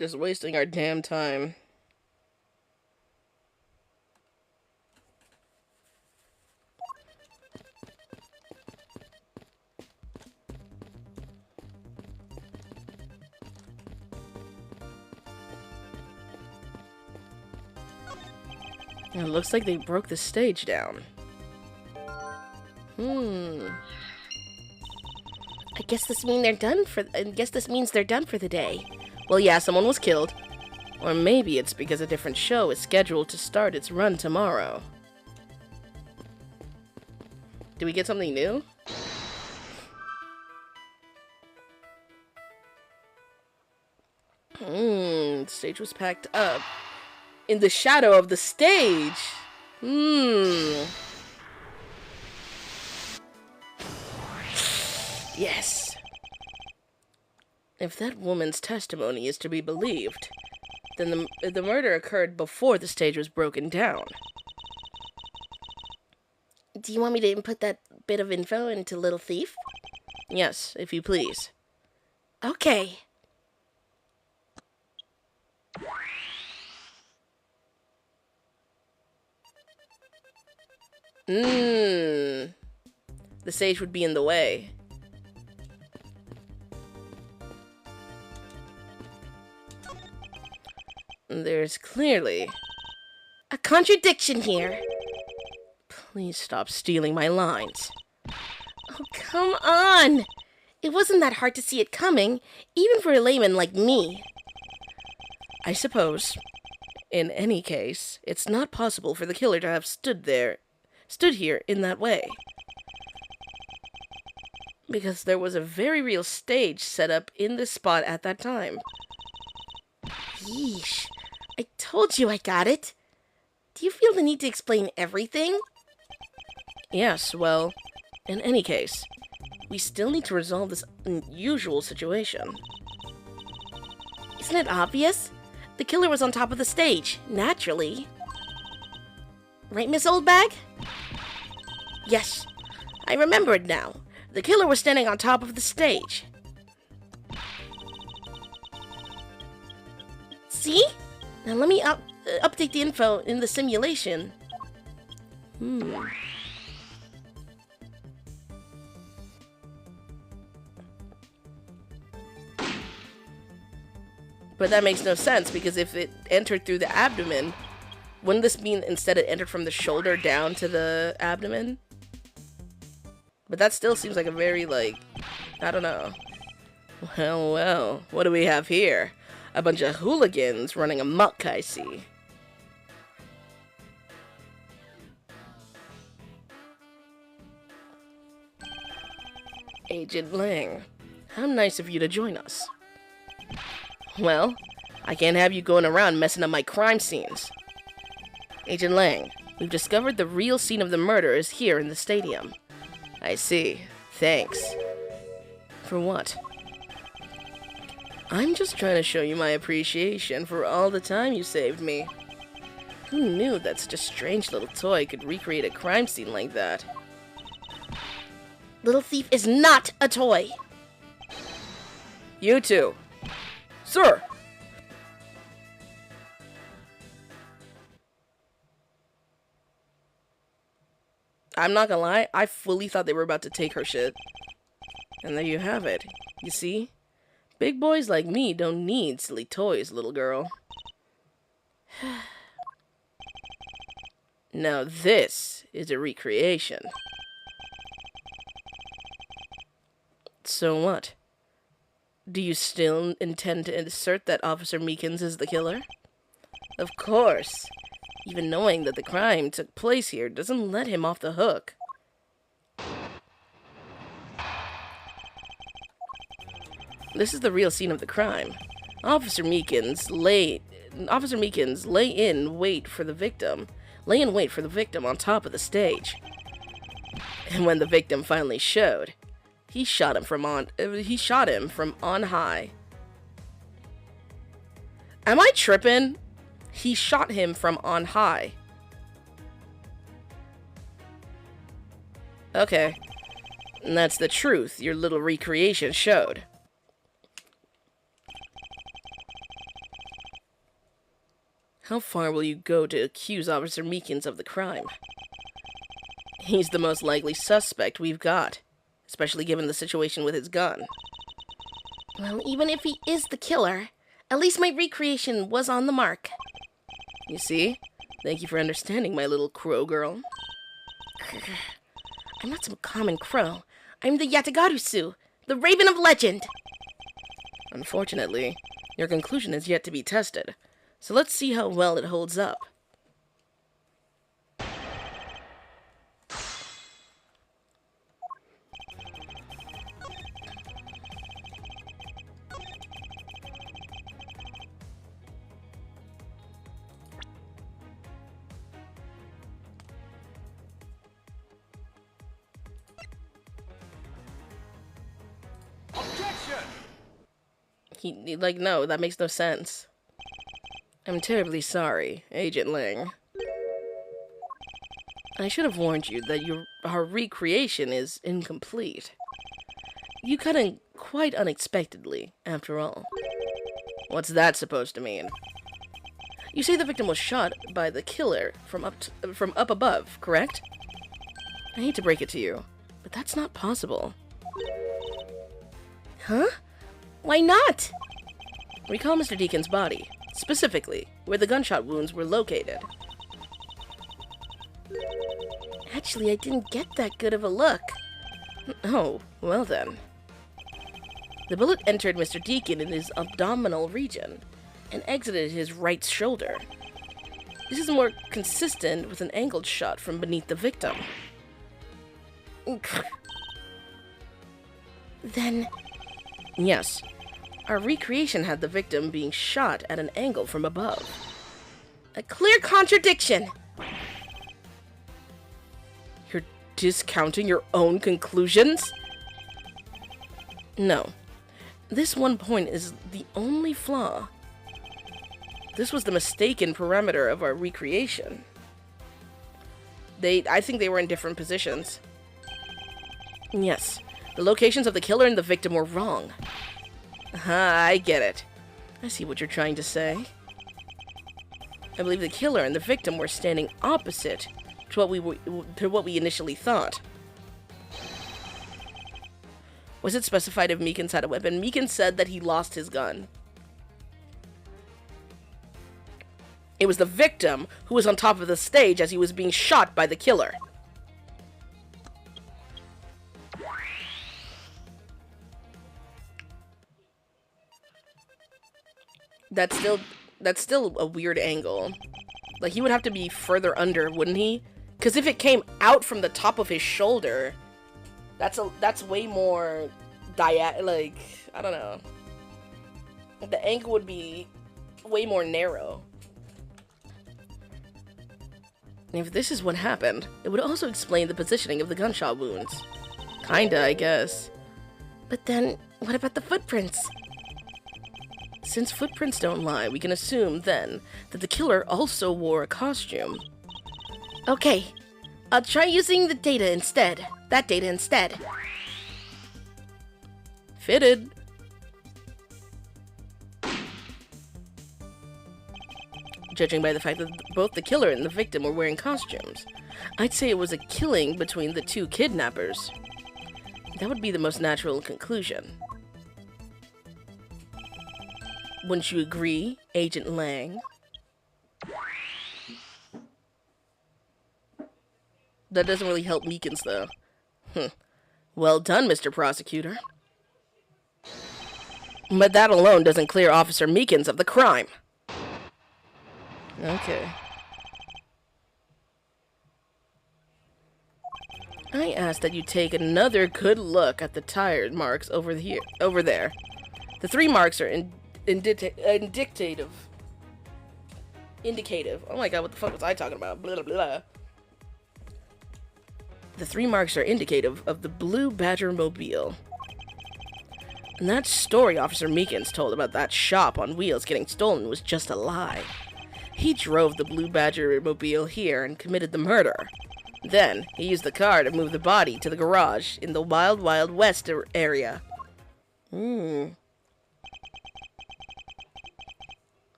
Just wasting our damn time. It looks like they broke the stage down.
I guess this means they're done for the day.
Well, yeah, someone was killed. Or maybe it's because a different show is scheduled to start its run tomorrow. Do we get something new? The stage was packed up. In the shadow of the stage. Yes. If that woman's testimony is to be believed, then the murder occurred before the stage was broken down.
Do you want me to input that bit of info into Little Thief?
Yes, if you please.
Okay.
The stage would be in the way. There's clearly
a contradiction here.
Please stop stealing my lines.
Oh, come on! It wasn't that hard to see it coming, even for a layman like me.
I suppose. In any case, it's not possible for the killer to have stood here in that way. Because there was a very real stage set up in this spot at that time.
Yeesh. I told you I got it. Do you feel the need to explain everything?
Yes, well, in any case, we still need to resolve this unusual situation.
Isn't it obvious? The killer was on top of the stage, naturally. Right, Miss Oldbag? Yes, I remember it now. The killer was standing on top of the stage. See? Now let me update the info in the simulation.
But that makes no sense, because if it entered through the abdomen, wouldn't this mean instead it entered from the shoulder down to the abdomen? But that still seems like a very, I don't know. Well, what do we have here? A bunch of hooligans running amok, I see. Agent Lang, how nice of you to join us. Well, I can't have you going around messing up my crime scenes. Agent Lang, we've discovered the real scene of the murder is here in the stadium. I see. Thanks. For what? I'm just trying to show you my appreciation for all the time you saved me. Who knew that such a strange little toy could recreate a crime scene like that?
Little Thief is not a toy.
You two. Sir! I'm not gonna lie, I fully thought they were about to take her shit. And there you have it. You see? Big boys like me don't need silly toys, little girl. Now this is a recreation. So what? Do you still intend to assert that Officer Meekins is the killer? Of course. Even knowing that the crime took place here doesn't let him off the hook. This is the real scene of the crime. Officer Meekins lay in wait for the victim on top of the stage. And when the victim finally showed, he shot him from on high. Am I tripping? He shot him from on high. Okay. And that's the truth your little recreation showed. How far will you go to accuse Officer Meekins of the crime? He's the most likely suspect we've got, especially given the situation with his gun.
Well, even if he is the killer, at least my recreation was on the mark.
You see? Thank you for understanding, my little crow girl.
I'm not some common crow. I'm the Yatagarusu, the Raven of Legend.
Unfortunately, your conclusion is yet to be tested, so let's see how well it holds up.
Objection!
No, that makes no sense. I'm terribly sorry, Agent Lang. I should have warned you that our recreation is incomplete. You cut in quite unexpectedly, after all. What's that supposed to mean? You say the victim was shot by the killer from up above, correct? I hate to break it to you, but that's not possible.
Huh? Why not?
Recall Mr. Deacon's body, specifically where the gunshot wounds were located.
Actually, I didn't get that good of a look.
Oh, well then. The bullet entered Mr. Deacon in his abdominal region and exited his right shoulder. This is more consistent with an angled shot from beneath the victim.
Then...
Yes, our recreation had the victim being shot at an angle from above.
a clear contradiction.
You're discounting your own conclusions? No. This one point is the only flaw. This was the mistaken parameter of our recreation. I think they were in different positions. Yes, the locations of the killer and the victim were wrong. I get it. I see what you're trying to say. I believe the killer and the victim were standing opposite to what we initially thought. Was it specified if Meekins had a weapon? Meekins said that he lost his gun. It was the victim who was on top of the stage as he was being shot by the killer. That's still a weird angle. Like, he would have to be further under, wouldn't he? Because if it came out from the top of his shoulder, that's way more like, I don't know. The angle would be way more narrow. If this is what happened, it would also explain the positioning of the gunshot wounds. Kinda, I guess.
But then, what about the footprints?
Since footprints don't lie, we can assume, then, that the killer also wore a costume.
Okay, I'll try using the data instead. That data instead.
Fitted. Judging by the fact that both the killer and the victim were wearing costumes, I'd say it was a killing between the two kidnappers. That would be the most natural conclusion. Wouldn't you agree, Agent Lang? That doesn't really help Meekins, though. Well done, Mr. Prosecutor. But that alone doesn't clear Officer Meekins of the crime. Okay. I ask that you take another good look at the tire marks over there. The 3 marks are indicative. Oh my god, what the fuck was I talking about? Blah, blah, blah. The 3 marks are indicative of the Blue Badger mobile. And that story Officer Meekins told about that shop on wheels getting stolen was just a lie. He drove the Blue Badger mobile here and committed the murder. Then, he used the car to move the body to the garage in the Wild Wild West area. You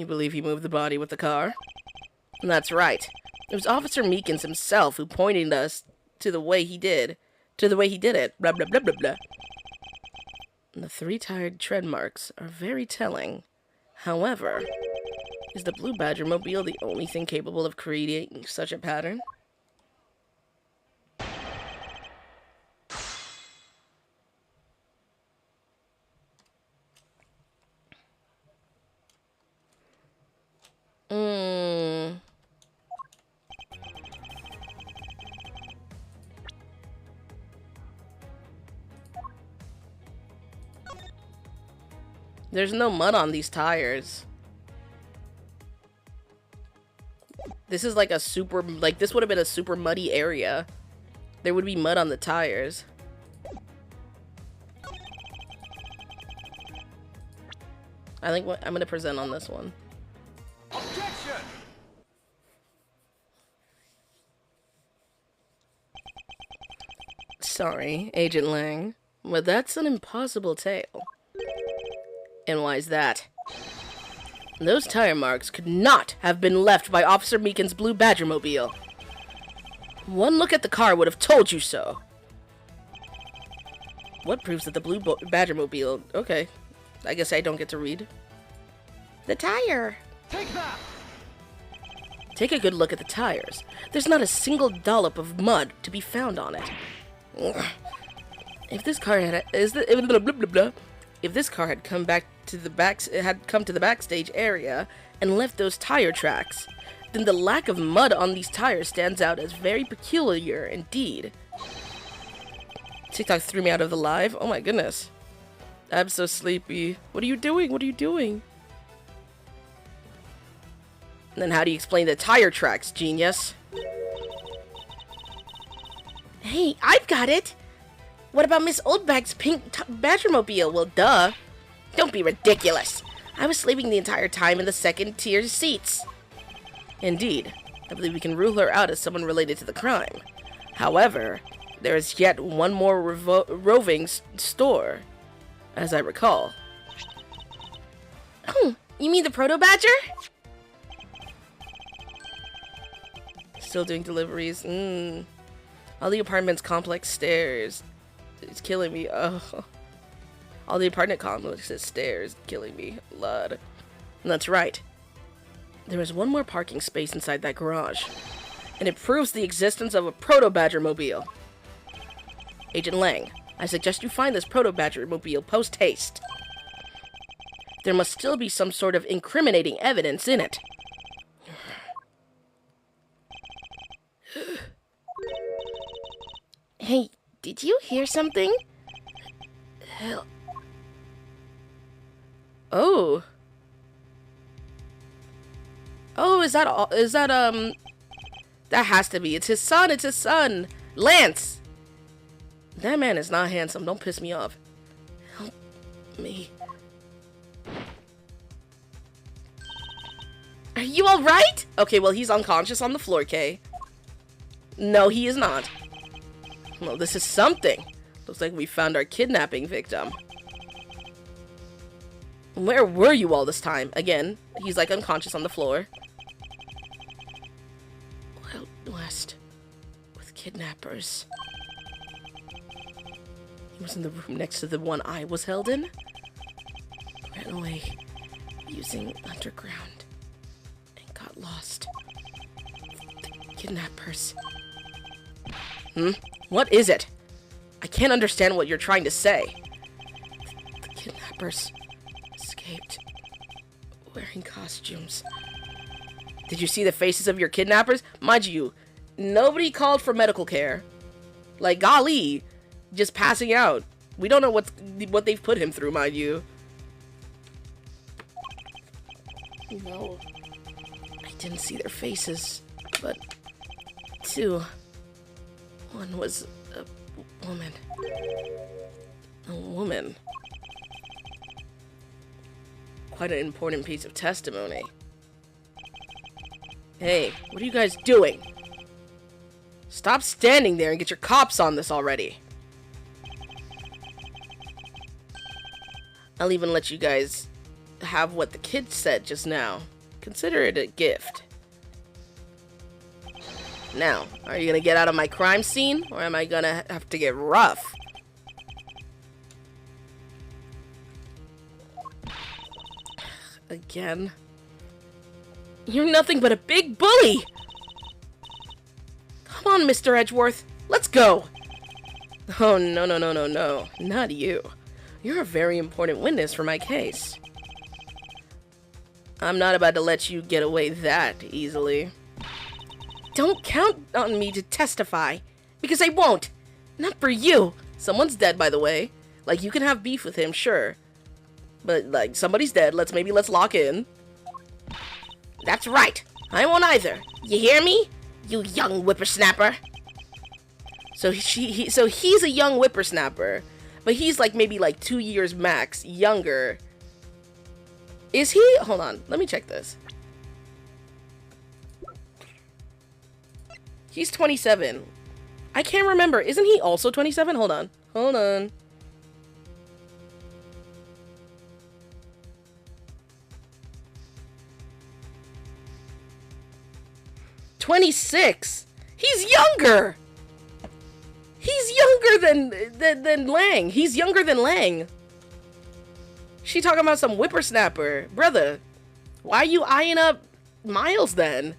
believe he moved the body with the car? That's right. It was Officer Meekins himself who pointed us to the way he did it. Blah, blah, blah, blah, blah. The 3 tired tread marks are very telling. However, Is the Blue Badger Mobile the only thing capable of creating such a pattern? There's no mud on these tires. This is like a super, like this would have been a super muddy area. There would be mud on the tires. I think I'm gonna present on this one.
Objection!
Sorry, Agent Lang, but that's an impossible tale. And why is that? Those tire marks could not have been left by Officer Meekin's Blue Badger Mobile. One look at the car would have told you so. What proves that the Blue Badger Mobile... Okay, I guess I don't get to read.
The tire.
Take that!
Take a good look at the tires. There's not a single dollop of mud to be found on it. If this car had if this car had come to the backstage area and left those tire tracks, then the lack of mud on these tires stands out as very peculiar indeed. TikTok threw me out of the live. Oh my goodness. I'm so sleepy. What are you doing? What are you doing? And then how do you explain the tire tracks, genius?
Hey, I've got it. What about Miss Oldbag's pink Badgermobile? Well, duh. Don't be ridiculous. I was sleeping the entire time in the second-tier seats.
Indeed. I believe we can rule her out as someone related to the crime. However, there is yet one more roving store, as I recall.
Oh, you mean the Proto-Badger?
Still doing deliveries. All the apartments complex stairs. It's killing me. Oh. All the apartment complexes stairs. Killing me. Blood. And that's right. There is one more parking space inside that garage. And it proves the existence of a Proto-Badger Mobile. Agent Lang, I suggest you find this Proto-Badger Mobile post-haste. There must still be some sort of incriminating evidence in it.
Hey, did you hear something? Hell.
Oh. Oh, is that all? Is that, that has to be. It's his son. It's his son. Lance. That man is not handsome. Don't piss me off. Help me.
Are you alright?
Okay, well, he's unconscious on the floor, Kay. No, he is not. Well, this is something. Looks like we found our kidnapping victim. Where were you all this time? Again, he's like unconscious on the floor. Wild West. With kidnappers. He was in the room next to the one I was held in. Ran away using underground. And got lost. The kidnappers. What is it? I can't understand what you're trying to say. The kidnappers escaped wearing costumes. Did you see the faces of your kidnappers? Mind you, nobody called for medical care. Like, golly, just passing out. We don't know what they've put him through, mind you. No, I didn't see their faces, but two. One was a woman. A woman. Quite an important piece of testimony. Hey, what are you guys doing? Stop standing there and get your cops on this already. I'll even let you guys have what the kid said just now. Consider it a gift. Now, are you gonna get out of my crime scene, or am I gonna have to get rough? Again. You're nothing but a big bully! Come on, Mr. Edgeworth. Let's go! Oh, no, no, no, no, no. Not you. You're a very important witness for my case. I'm not about to let you get away that easily. Don't count on me to testify, because I won't. Not for you. Someone's dead, by the way. Like, you can have beef with him, sure. But, like, somebody's dead. Let's lock in.
That's right. I won't either. You hear me? You young whippersnapper.
So he's a young whippersnapper, but he's like maybe like 2 years max younger. Is he? Hold on, let me check this. He's 27. I can't remember. Isn't he also 27? Hold on. Hold on. "26. He's younger. He's younger than Lang. He's younger than Lang. She talking about some whippersnapper. Brother, why are you eyeing up Miles then?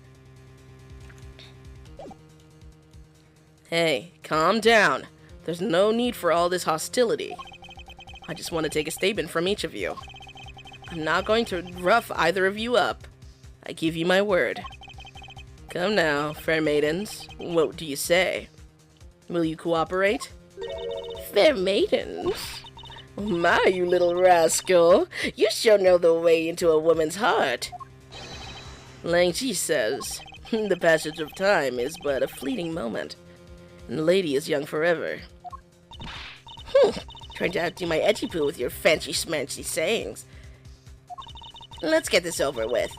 Hey, calm down. There's no need for all this hostility. I just want to take a statement from each of you. I'm not going to rough either of you up. I give you my word. Come now, fair maidens. What do you say? Will you cooperate?
Fair maidens?
My, you little rascal. You sure know the way into a woman's heart. Lang Chi says, the passage of time is but a fleeting moment, and the lady is young forever.
Trying to outdo my edgy poo with your fancy smanchy sayings. Let's get this over with.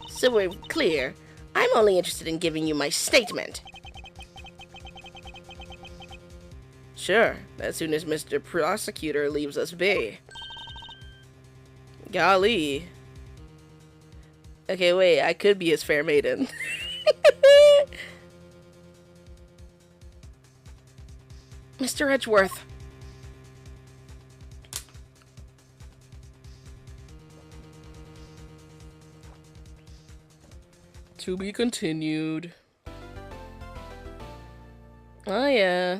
So we're clear, I'm only interested in giving you my statement.
Sure, as soon as Mr. Prosecutor leaves us be. Golly. Okay, wait, I could be his fair maiden.
Mr. Edgeworth.
To be continued. Oh, yeah.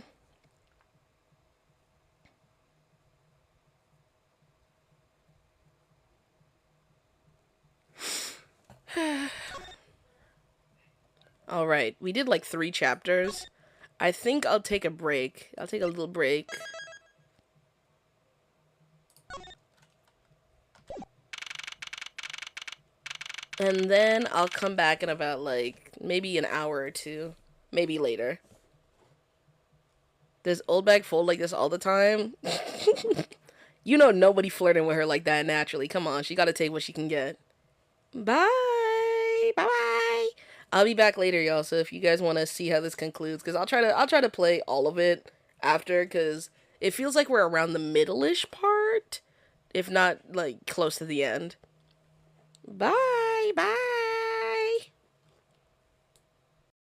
Alright, we did like 3 chapters. I think I'll take a break. I'll take a little break. And then I'll come back in about like maybe an hour or 2. Maybe later. Does Old Bag fold like this all the time? You know nobody flirting with her like that naturally. Come on, she gotta take what she can get. Bye! Bye-bye! I'll be back later, y'all, so if you guys want to see how this concludes, because I'll try to play all of it after, because it feels like we're around the middle-ish part, if not, like, close to the end. Bye! Bye!